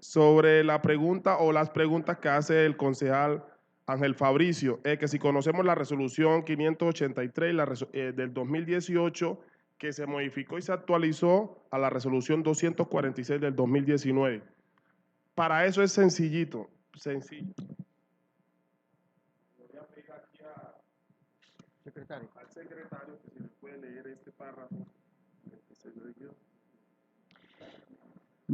Sobre la pregunta o las preguntas que hace el concejal Ángel Fabricio, que si conocemos la resolución 583 del 2018, que se modificó y se actualizó a la resolución 246 del 2019. Para eso es sencillito, sencillo. Voy a pedir aquí al secretario que si le puede leer este párrafo.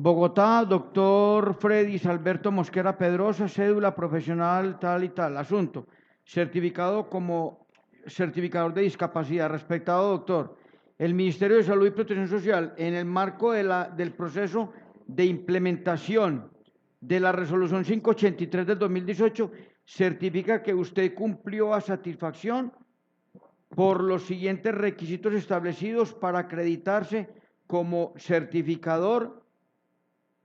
Bogotá, doctor Freddy Alberto Mosquera Pedrosa, cédula profesional tal y tal. Asunto, certificado como certificador de discapacidad. Respetado doctor, el Ministerio de Salud y Protección Social, en el marco del proceso de implementación de la resolución 583 del 2018, certifica que usted cumplió a satisfacción por los siguientes requisitos establecidos para acreditarse como certificador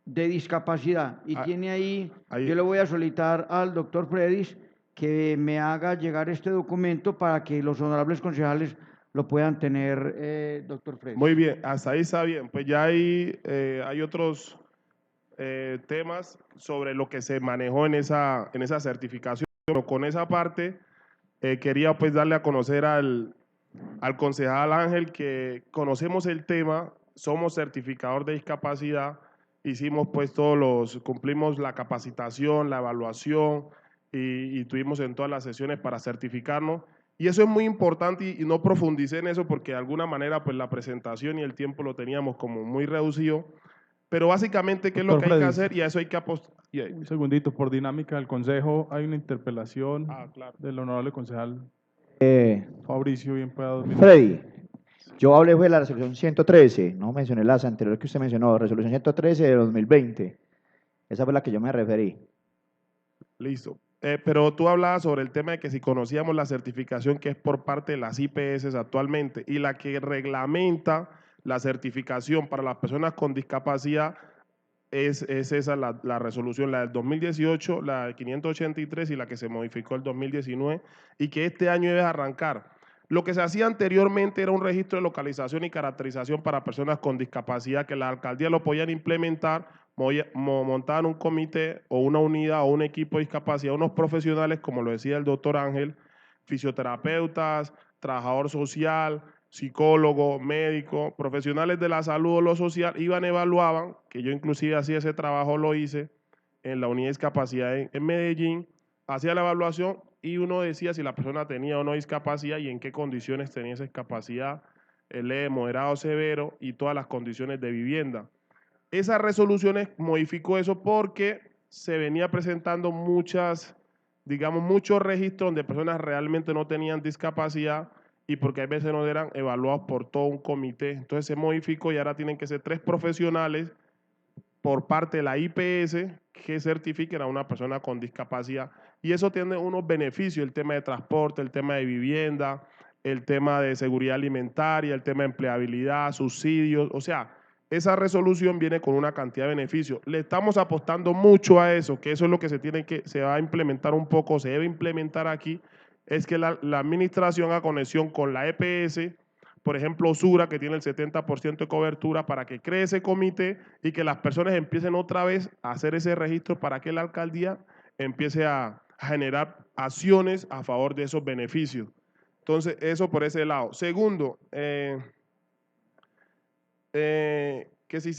de discapacidad. Y tiene ahí, yo le voy a solicitar al doctor Fredis que me haga llegar este documento para que los honorables concejales lo puedan tener, doctor Fredis. Muy bien, hasta ahí está bien. Pues ya hay otros temas sobre lo que se manejó en esa certificación. Pero con esa parte quería pues darle a conocer al concejal Ángel que conocemos el tema, somos certificador de discapacidad. Hicimos pues cumplimos la capacitación, la evaluación y tuvimos en todas las sesiones para certificarnos. Y eso es muy importante y no profundicé en eso porque de alguna manera pues la presentación y el tiempo lo teníamos como muy reducido. Pero básicamente, ¿qué es lo que hay que hacer? Y a eso hay que apostar. Un segundito, por dinámica del Consejo, hay una interpelación claro, del honorable concejal Fabricio, bien pueda 2 minutos. Freddy, yo hablé de la resolución 113, no mencioné las anteriores que usted mencionó, resolución 113 de 2020. Esa fue la que yo me referí. Listo. Pero tú hablabas sobre el tema de que si conocíamos la certificación que es por parte de las IPS actualmente y la que reglamenta la certificación para las personas con discapacidad es esa la resolución, la del 2018, la de 583 y la que se modificó el 2019 y que este año debe arrancar. Lo que se hacía anteriormente era un registro de localización y caracterización para personas con discapacidad que la alcaldía lo podían implementar, montaban un comité o una unidad o un equipo de discapacidad, unos profesionales, como lo decía el doctor Ángel, fisioterapeutas, trabajador social, psicólogo, médico, profesionales de la salud o lo social, iban, evaluaban, que yo inclusive hacía ese trabajo, lo hice en la unidad de discapacidad en Medellín, hacía la evaluación y uno decía si la persona tenía o no discapacidad y en qué condiciones tenía esa discapacidad, leve, moderado, severo y todas las condiciones de vivienda. Esas resoluciones modificó eso porque se venía presentando muchos registros donde personas realmente no tenían discapacidad y porque a veces no eran evaluados por todo un comité. Entonces se modificó y ahora tienen que ser 3 profesionales por parte de la IPS que certifiquen a una persona con discapacidad. Y eso tiene unos beneficios, el tema de transporte, el tema de vivienda, el tema de seguridad alimentaria, el tema de empleabilidad, subsidios, o sea, esa resolución viene con una cantidad de beneficios. Le estamos apostando mucho a eso, que eso es lo que se va a implementar un poco, se debe implementar aquí, es que la administración haga conexión con la EPS, por ejemplo, Sura, que tiene el 70% de cobertura, para que cree ese comité y que las personas empiecen otra vez a hacer ese registro para que la alcaldía empiece a generar acciones a favor de esos beneficios. Entonces, eso por ese lado. Segundo, que si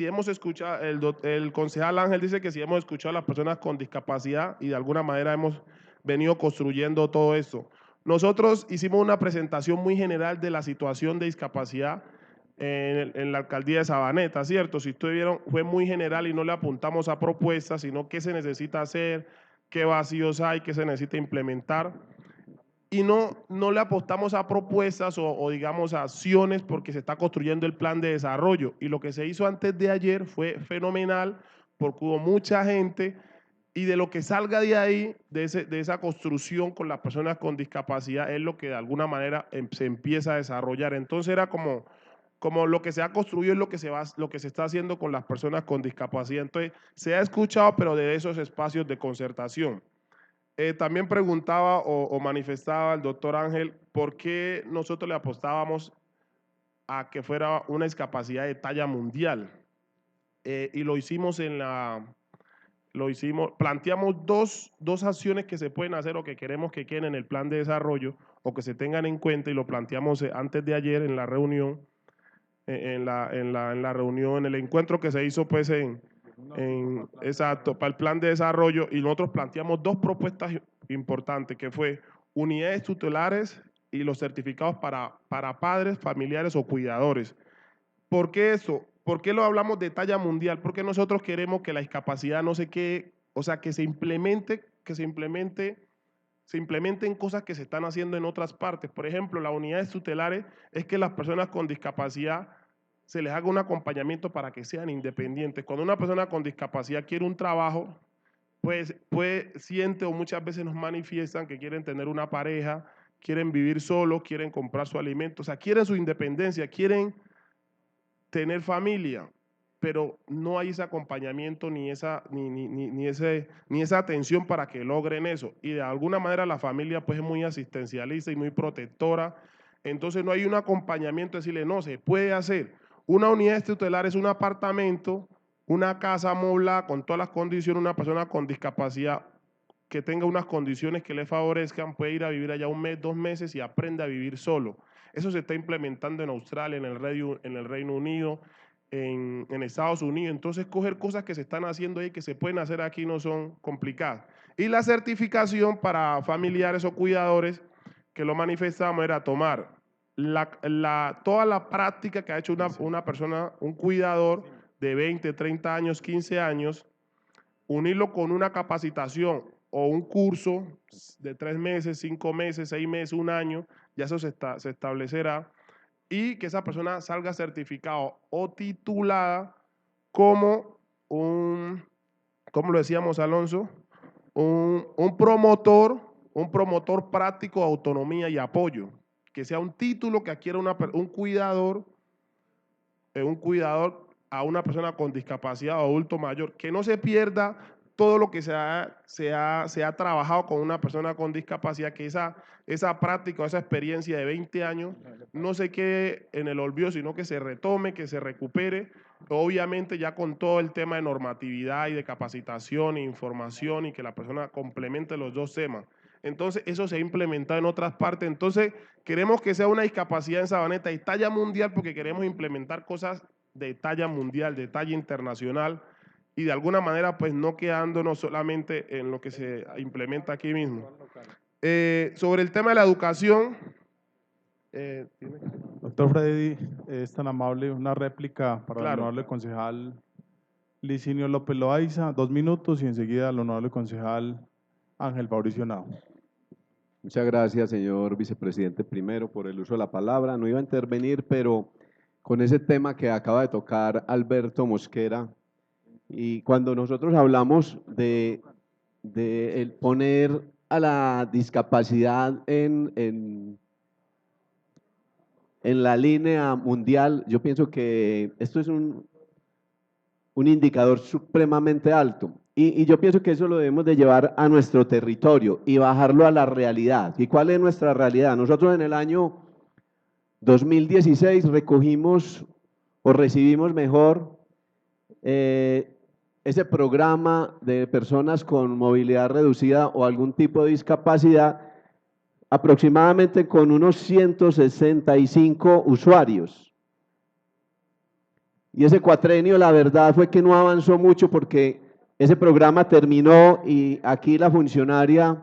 hemos escuchado, el concejal Ángel dice que si hemos escuchado a las personas con discapacidad y de alguna manera hemos venido construyendo todo esto. Nosotros hicimos una presentación muy general de la situación de discapacidad en la alcaldía de Sabaneta, ¿cierto? Si ustedes vieron, fue muy general y no le apuntamos a propuestas, sino qué se necesita hacer, qué vacíos hay, qué se necesita implementar. Y no le apostamos a propuestas o digamos a acciones porque se está construyendo el plan de desarrollo. Y lo que se hizo antes de ayer fue fenomenal porque hubo mucha gente y de lo que salga de ahí, de esa construcción con las personas con discapacidad, es lo que de alguna manera se empieza a desarrollar. Entonces era como lo que se ha construido es lo que se está haciendo con las personas con discapacidad. Entonces se ha escuchado, pero de esos espacios de concertación. También preguntaba o manifestaba el doctor Ángel por qué nosotros le apostábamos a que fuera una discapacidad de talla mundial. Y lo hicimos planteamos dos acciones que se pueden hacer o que queremos que queden en el plan de desarrollo o que se tengan en cuenta y lo planteamos antes de ayer en la reunión, en el encuentro que se hizo pues exacto, para el plan de desarrollo, y nosotros planteamos 2 propuestas importantes, que fue unidades tutelares y los certificados para padres, familiares o cuidadores. ¿Por qué eso? ¿Por qué lo hablamos de talla mundial? Porque nosotros queremos que la discapacidad no se quede, o sea, que se implementen cosas que se están haciendo en otras partes. Por ejemplo, las unidades tutelares es que las personas con discapacidad se les haga un acompañamiento para que sean independientes. Cuando una persona con discapacidad quiere un trabajo, pues siente o muchas veces nos manifiestan que quieren tener una pareja, quieren vivir solos, quieren comprar su alimento, o sea, quieren su independencia, quieren tener familia, pero no hay ese acompañamiento ni esa atención para que logren eso. Y de alguna manera la familia pues es muy asistencialista y muy protectora, entonces no hay un acompañamiento, decirle, no, se puede hacer. Una unidad tutelar es un apartamento, una casa amoblada con todas las condiciones, una persona con discapacidad que tenga unas condiciones que le favorezcan, puede ir a vivir allá 1 mes, 2 meses y aprende a vivir solo. Eso se está implementando en Australia, en el Reino Unido, en Estados Unidos. Entonces, coger cosas que se están haciendo ahí, que se pueden hacer aquí, no son complicadas. Y la certificación para familiares o cuidadores, que lo manifestamos, era tomar toda la práctica que ha hecho una persona, un cuidador de 20, 30 años, 15 años, unirlo con una capacitación o un curso de 3 meses, 5 meses, 6 meses, 1 año, ya eso se establecerá, y que esa persona salga certificado o titulada como como lo decíamos Alonso, un promotor práctico de autonomía y apoyo, que sea un título que adquiera un cuidador un cuidador a una persona con discapacidad o adulto mayor, que no se pierda todo lo que se ha trabajado con una persona con discapacidad, que esa práctica o esa experiencia de 20 años no se quede en el olvido, sino que se retome, que se recupere, obviamente ya con todo el tema de normatividad y de capacitación e información, y que la persona complemente los dos temas. Entonces, eso se ha implementado en otras partes. Entonces, queremos que sea una discapacidad en Sabaneta de talla mundial, porque queremos implementar cosas de talla mundial, de talla internacional, y de alguna manera pues no quedándonos solamente en lo que se implementa aquí mismo. Sobre el tema de la educación. Doctor Freddy, es tan amable, una réplica para el Claro. honorable concejal Licinio López Loaiza, 2 minutos, y enseguida el honorable concejal Ángel Fabricio Henao. Muchas gracias, señor vicepresidente, primero por el uso de la palabra. No iba a intervenir, pero con ese tema que acaba de tocar Alberto Mosquera, y cuando nosotros hablamos de el poner a la discapacidad en la línea mundial, yo pienso que esto es un indicador supremamente alto. Y yo pienso que eso lo debemos de llevar a nuestro territorio y bajarlo a la realidad. ¿Y cuál es nuestra realidad? Nosotros en el año 2016 recogimos o recibimos mejor ese programa de personas con movilidad reducida o algún tipo de discapacidad, aproximadamente con unos 165 usuarios. Y ese cuatrenio, la verdad fue que no avanzó mucho, porque ese programa terminó, y aquí la funcionaria,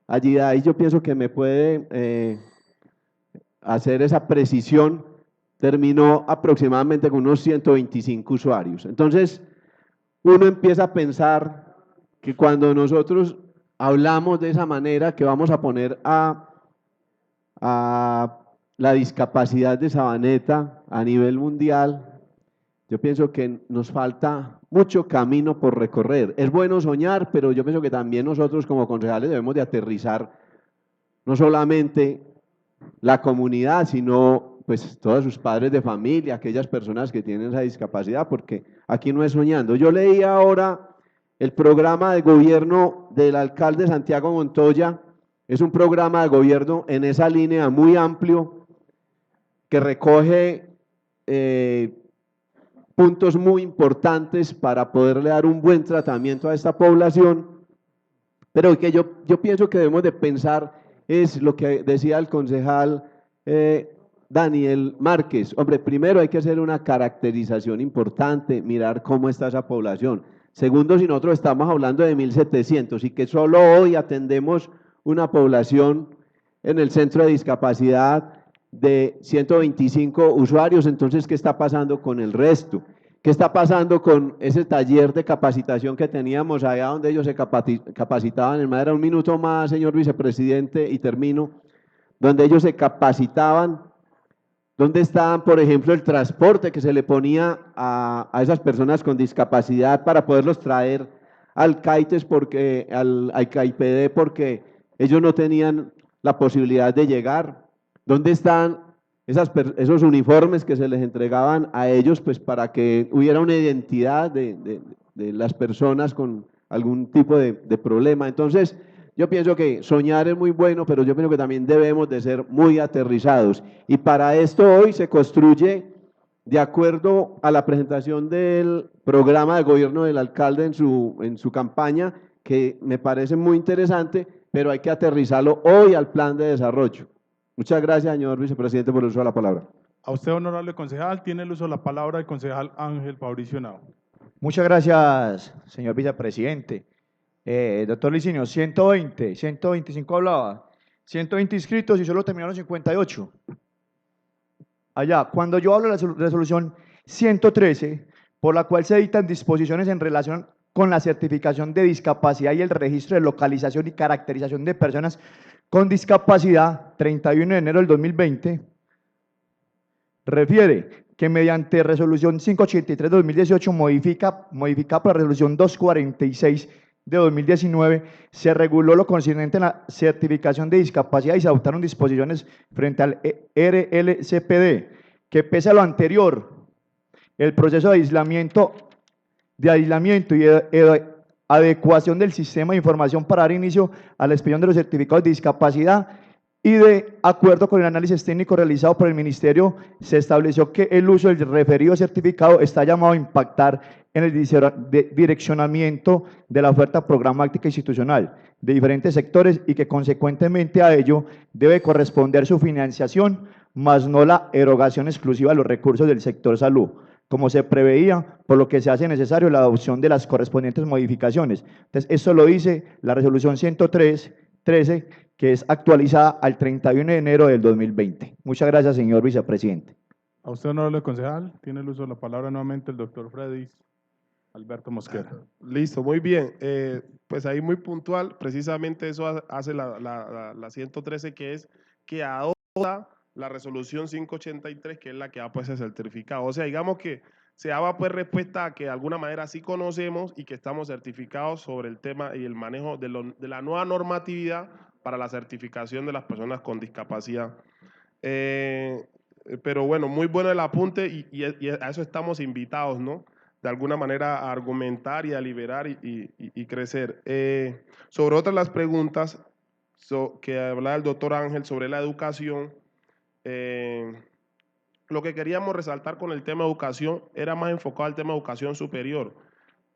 allí ahí yo pienso que me puede hacer esa precisión, terminó aproximadamente con unos 125 usuarios. Entonces, uno empieza a pensar que cuando nosotros hablamos de esa manera, que vamos a poner a la discapacidad de Sabaneta a nivel mundial, yo pienso que nos falta mucho camino por recorrer. Es bueno soñar, pero yo pienso que también nosotros como concejales debemos de aterrizar no solamente la comunidad, sino pues todos sus padres de familia, aquellas personas que tienen esa discapacidad, porque aquí no es soñando. Yo leí ahora el programa de gobierno del alcalde Santiago Montoya. Es un programa de gobierno en esa línea muy amplio, que recoge puntos muy importantes para poderle dar un buen tratamiento a esta población, pero que yo pienso que debemos de pensar es lo que decía el concejal Daniel Márquez. Hombre, primero hay que hacer una caracterización importante, mirar cómo está esa población. Segundo, si nosotros estamos hablando de 1.700 y que solo hoy atendemos una población en el centro de discapacidad de 125 usuarios, entonces, ¿qué está pasando con el resto? ¿Qué está pasando con ese taller de capacitación que teníamos allá donde ellos se capacitaban? En madera, un minuto más, señor vicepresidente, y termino. Donde ellos se capacitaban. ¿Dónde estaban, por ejemplo, el transporte que se le ponía a esas personas con discapacidad para poderlos traer al CAITES, al CAIPD, porque ellos no tenían la posibilidad de llegar? ¿Dónde están esos uniformes que se les entregaban a ellos, pues para que hubiera una identidad de las personas con algún tipo de problema? Entonces, yo pienso que soñar es muy bueno, pero yo pienso que también debemos de ser muy aterrizados. Y para esto hoy se construye, de acuerdo a la presentación del programa de gobierno del alcalde en su campaña, que me parece muy interesante, pero hay que aterrizarlo hoy al plan de desarrollo. Muchas gracias, señor vicepresidente, por el uso de la palabra. A usted, honorable concejal, tiene el uso de la palabra el concejal Ángel Fabricio Henao. Muchas gracias, señor vicepresidente. Doctor Licinio, 125 hablaba, 120 inscritos y solo terminaron 58. Allá, cuando yo hablo de la resolución 113, por la cual se dictan disposiciones en relación con la certificación de discapacidad y el registro de localización y caracterización de personas con discapacidad, 31 de enero del 2020, refiere que mediante resolución 583 de 2018 modifica por la resolución 246 de 2019, se reguló lo concerniente a la certificación de discapacidad y se adoptaron disposiciones frente al RLCPD, que pese a lo anterior, el proceso de aislamiento y adecuación del sistema de información para dar inicio a la expedición de los certificados de discapacidad, y de acuerdo con el análisis técnico realizado por el Ministerio, se estableció que el uso del referido certificado está llamado a impactar en el direccionamiento de la oferta programática institucional de diferentes sectores y que consecuentemente a ello debe corresponder su financiación, más no la erogación exclusiva de los recursos del sector salud, como se preveía, por lo que se hace necesario la adopción de las correspondientes modificaciones. Entonces, esto lo dice la resolución 103-13, que es actualizada al 31 de enero del 2020. Muchas gracias, señor vicepresidente. A usted, honorable concejal, tiene el uso de la palabra nuevamente el doctor Freddy Alberto Mosquera. Listo, muy bien. Pues ahí muy puntual, precisamente eso hace la 113, que es que adopta la resolución 583, que es la que da pues el certificado. O sea, digamos que se daba pues respuesta a que de alguna manera sí conocemos y que estamos certificados sobre el tema y el manejo de la nueva normatividad para la certificación de las personas con discapacidad. Pero bueno, muy bueno el apunte y a eso estamos invitados, ¿no? De alguna manera a argumentar y a liberar y crecer. Sobre otras las preguntas que hablaba el doctor Ángel sobre la educación, lo que queríamos resaltar con el tema de educación era más enfocado al tema de educación superior.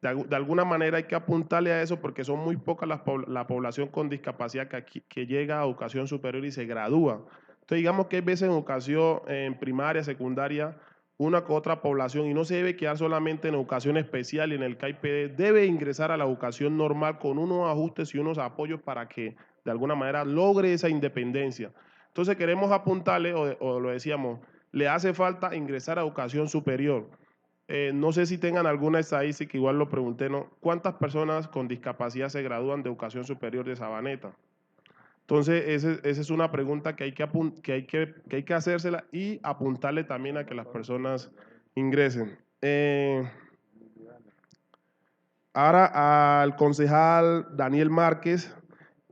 De alguna manera hay que apuntarle a eso porque son muy pocas la población con discapacidad que llega a educación superior y se gradúa. Entonces digamos que hay veces en educación en primaria, secundaria, una que otra población, y no se debe quedar solamente en educación especial y en el KIPD, debe ingresar a la educación normal con unos ajustes y unos apoyos para que de alguna manera logre esa independencia. Entonces queremos apuntarle, o lo decíamos, le hace falta ingresar a educación superior. No sé si tengan alguna estadística, igual lo pregunté, ¿no? ¿Cuántas personas con discapacidad se gradúan de educación superior de Sabaneta? Entonces, esa es una pregunta que hay que hacérsela y apuntarle también a que las personas ingresen. Ahora al concejal Daniel Márquez,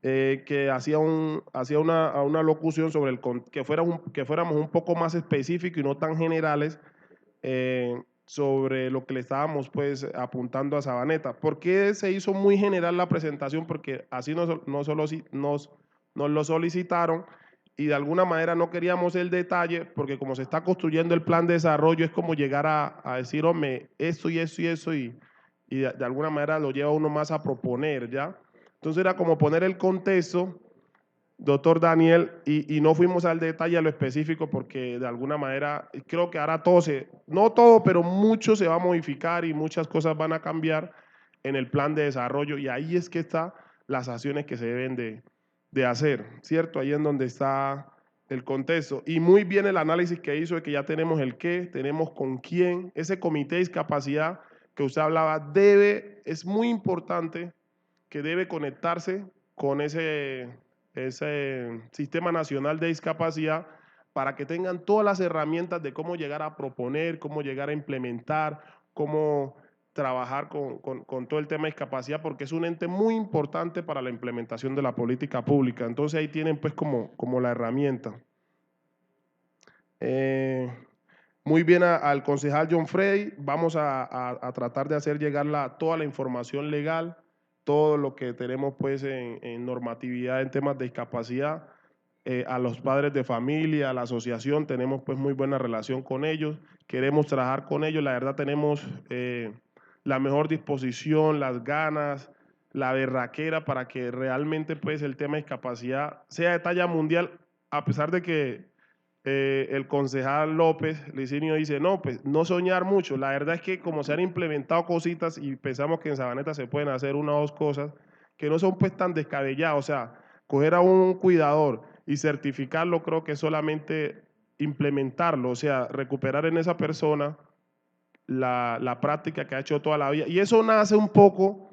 que hacía una locución sobre que fuéramos un poco más específicos y no tan generales sobre lo que le estábamos pues apuntando a Sabaneta. ¿Por qué se hizo muy general la presentación? Porque así nos lo solicitaron y de alguna manera no queríamos el detalle, porque como se está construyendo el plan de desarrollo es como llegar a decir, hombre, esto y esto y eso, y de alguna manera lo lleva uno más a proponer, ¿ya? Entonces era como poner el contexto, doctor Daniel, y no fuimos al detalle, a lo específico, porque de alguna manera creo que ahora no todo, pero mucho se va a modificar y muchas cosas van a cambiar en el plan de desarrollo, y ahí es que están las acciones que se deben de hacer, ¿cierto? Ahí es donde está el contexto. Y muy bien el análisis que hizo de que ya tenemos el qué, tenemos con quién, ese comité de discapacidad que usted hablaba, es muy importante que debe conectarse con ese Sistema Nacional de Discapacidad para que tengan todas las herramientas de cómo llegar a proponer, cómo llegar a implementar, cómo trabajar con todo el tema de discapacidad, porque es un ente muy importante para la implementación de la política pública. Entonces ahí tienen pues como la herramienta. Muy bien al concejal John Freddy, vamos a tratar de hacer llegar toda la información legal, todo lo que tenemos pues en normatividad en temas de discapacidad, a los padres de familia, a la asociación, tenemos pues muy buena relación con ellos, queremos trabajar con ellos, la verdad tenemos la mejor disposición, las ganas, la berraquera para que realmente pues el tema de discapacidad sea de talla mundial, a pesar de que el concejal López Licinio dice, no, pues no soñar mucho. La verdad es que como se han implementado cositas y pensamos que en Sabaneta se pueden hacer una o dos cosas que no son pues tan descabelladas. O sea, coger a un cuidador y certificarlo creo que es solamente implementarlo, o sea, recuperar en esa persona la práctica que ha hecho toda la vida. Y eso nace un poco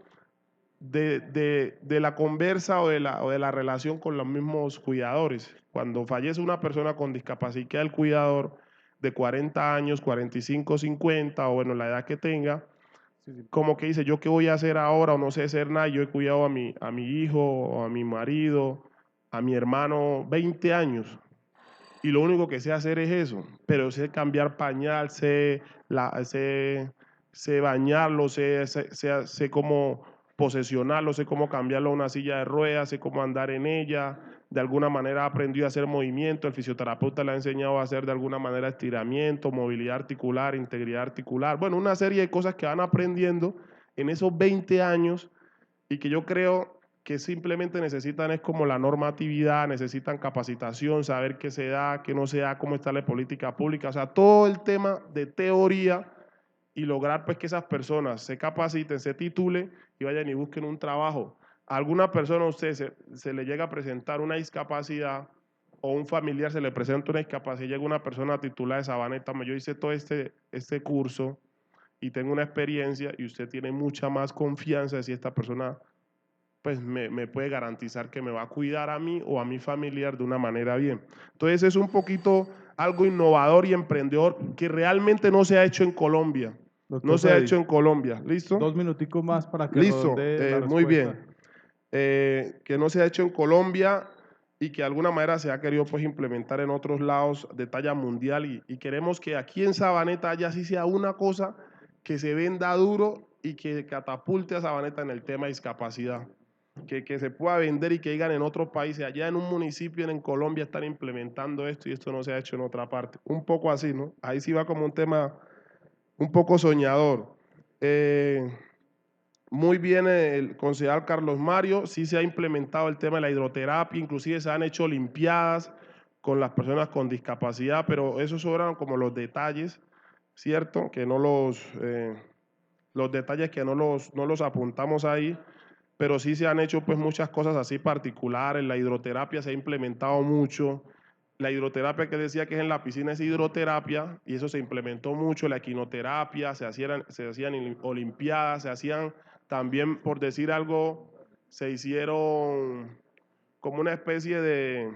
de la conversa o de la relación con los mismos cuidadores. Cuando fallece una persona con discapacidad, queda el cuidador de 40 años, 45, 50, o bueno, la edad que tenga, como que dice, ¿yo qué voy a hacer ahora? O no sé hacer nada, yo he cuidado a mi hijo, o a mi marido, a mi hermano 20 años. y lo único que sé hacer es eso, pero sé cambiar pañal, sé bañarlo, sé cómo posesionarlo, sé cómo cambiarlo a una silla de ruedas, sé cómo andar en ella, de alguna manera aprendió a hacer movimiento, el fisioterapeuta le ha enseñado a hacer de alguna manera estiramiento, movilidad articular, integridad articular, bueno, una serie de cosas que van aprendiendo en esos 20 años y que yo creo que simplemente necesitan es como la normatividad, necesitan capacitación, saber qué se da, qué no se da, cómo está la política pública, o sea, todo el tema de teoría y lograr pues que esas personas se capaciten, se titulen y vayan y busquen un trabajo. A alguna persona a usted se le llega a presentar una discapacidad o un familiar se le presenta una discapacidad y llega una persona titulada de Sabaneta, yo hice todo este curso y tengo una experiencia y usted tiene mucha más confianza de si esta persona pues me puede garantizar que me va a cuidar a mí o a mi familiar de una manera bien. Entonces es un poquito algo innovador y emprendedor que realmente no se ha hecho en Colombia. Doctor No se ha Freddy, hecho en Colombia. ¿Listo? 2 minuticos más para que Listo, redondee la muy respuesta. bien. Que no se ha hecho en Colombia y que de alguna manera se ha querido pues implementar en otros lados de talla mundial y queremos que aquí en Sabaneta haya así sea una cosa que se venda duro y que catapulte a Sabaneta en el tema de discapacidad. Que se pueda vender y que digan en otros países, allá en un municipio en Colombia están implementando esto y esto no se ha hecho en otra parte. Un poco así, ¿no? Ahí sí va como un tema un poco soñador. Muy bien el concejal Carlos Mario, sí se ha implementado el tema de la hidroterapia, inclusive se han hecho olimpiadas con las personas con discapacidad, pero eso sobran como los detalles, ¿cierto? Que no los detalles que no los apuntamos ahí, pero sí se han hecho pues muchas cosas así particulares, la hidroterapia se ha implementado mucho, la hidroterapia que decía que es en la piscina es hidroterapia y eso se implementó mucho, la equinoterapia, se hacían olimpiadas, se hacían también, por decir algo, se hicieron como una especie de...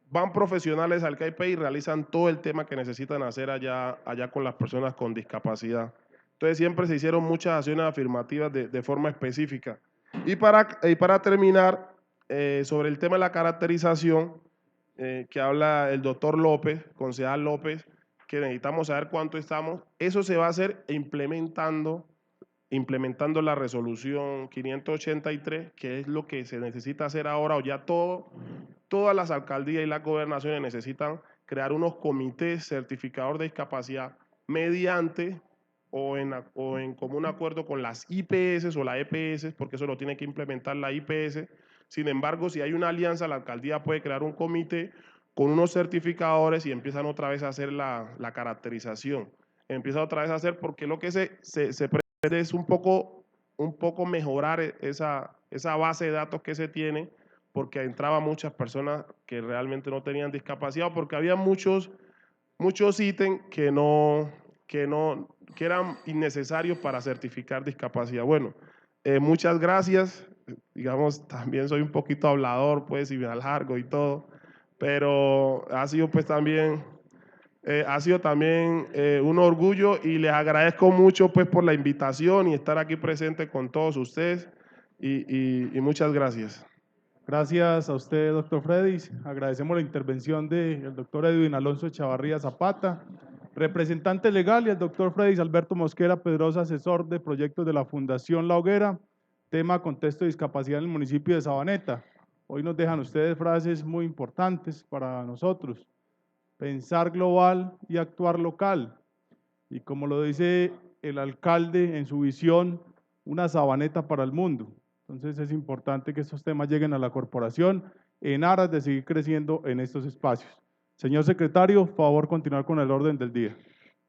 van profesionales al CAIP y realizan todo el tema que necesitan hacer allá con las personas con discapacidad. Entonces siempre se hicieron muchas acciones afirmativas de forma específica. Y para terminar, sobre el tema de la caracterización, que habla el doctor López, concejal López, que necesitamos saber cuánto estamos, eso se va a hacer implementando la resolución 583, que es lo que se necesita hacer ahora, o ya todas las alcaldías y las gobernaciones necesitan crear unos comités certificadores de discapacidad mediante o en común acuerdo con las IPS o la EPS, porque eso lo tiene que implementar la IPS. Sin embargo, si hay una alianza, la alcaldía puede crear un comité con unos certificadores y empiezan otra vez a hacer la caracterización. Empieza otra vez a hacer porque lo que se pretende es un poco mejorar esa base de datos que se tiene, porque entraban muchas personas que realmente no tenían discapacidad, porque había muchos ítems que eran innecesarios para certificar discapacidad. Bueno, muchas gracias. Digamos, también soy un poquito hablador, pues, y me alargo y todo, pero ha sido pues también un orgullo y les agradezco mucho pues por la invitación y estar aquí presente con todos ustedes y muchas gracias. Gracias a usted, doctor Freddy. Agradecemos la intervención del doctor Edwin Alonso Chavarría Zapata, representante legal, y al doctor Freddy Alberto Mosquera Pedrosa, asesor de proyectos de la Fundación La Hoguera, tema contexto de discapacidad en el municipio de Sabaneta. Hoy nos dejan ustedes frases muy importantes para nosotros: pensar global y actuar local. Y como lo dice el alcalde en su visión, una Sabaneta para el mundo. Entonces es importante que estos temas lleguen a la corporación en aras de seguir creciendo en estos espacios. Señor secretario, favor continuar con el orden del día.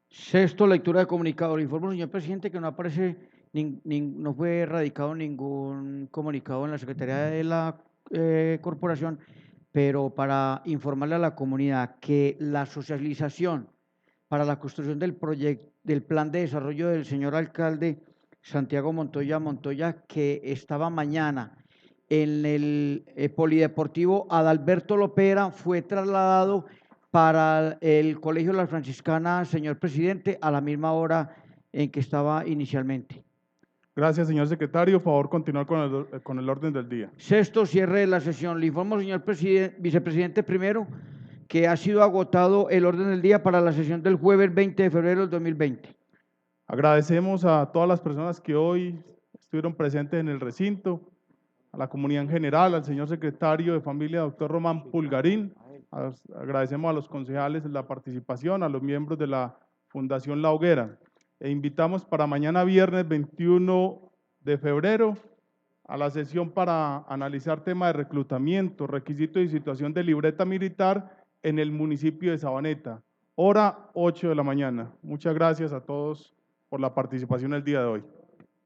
Sexto, lectura de comunicado. Le informo, señor presidente, que no aparece, no fue radicado ningún comunicado en la Secretaría de la Corporación, pero para informarle a la comunidad que la socialización para la construcción del plan de desarrollo del señor alcalde Santiago Montoya, que estaba mañana en el Polideportivo Adalberto Lopera, fue trasladado para el Colegio de las Franciscanas, señor presidente, a la misma hora en que estaba inicialmente. Gracias, señor secretario. Favor continuar con el orden del día. Sexto, cierre de la sesión. Le informo, señor vicepresidente, primero, que ha sido agotado el orden del día para la sesión del jueves 20 de febrero del 2020. Agradecemos a todas las personas que hoy estuvieron presentes en el recinto, a la comunidad en general, al señor secretario de Familia, doctor Román Pulgarín. Agradecemos a los concejales la participación, a los miembros de la Fundación La Hoguera. E invitamos para mañana viernes 21 de febrero a la sesión para analizar tema de reclutamiento, requisitos y situación de libreta militar en el municipio de Sabaneta, hora 8 de la mañana. Muchas gracias a todos por la participación el día de hoy.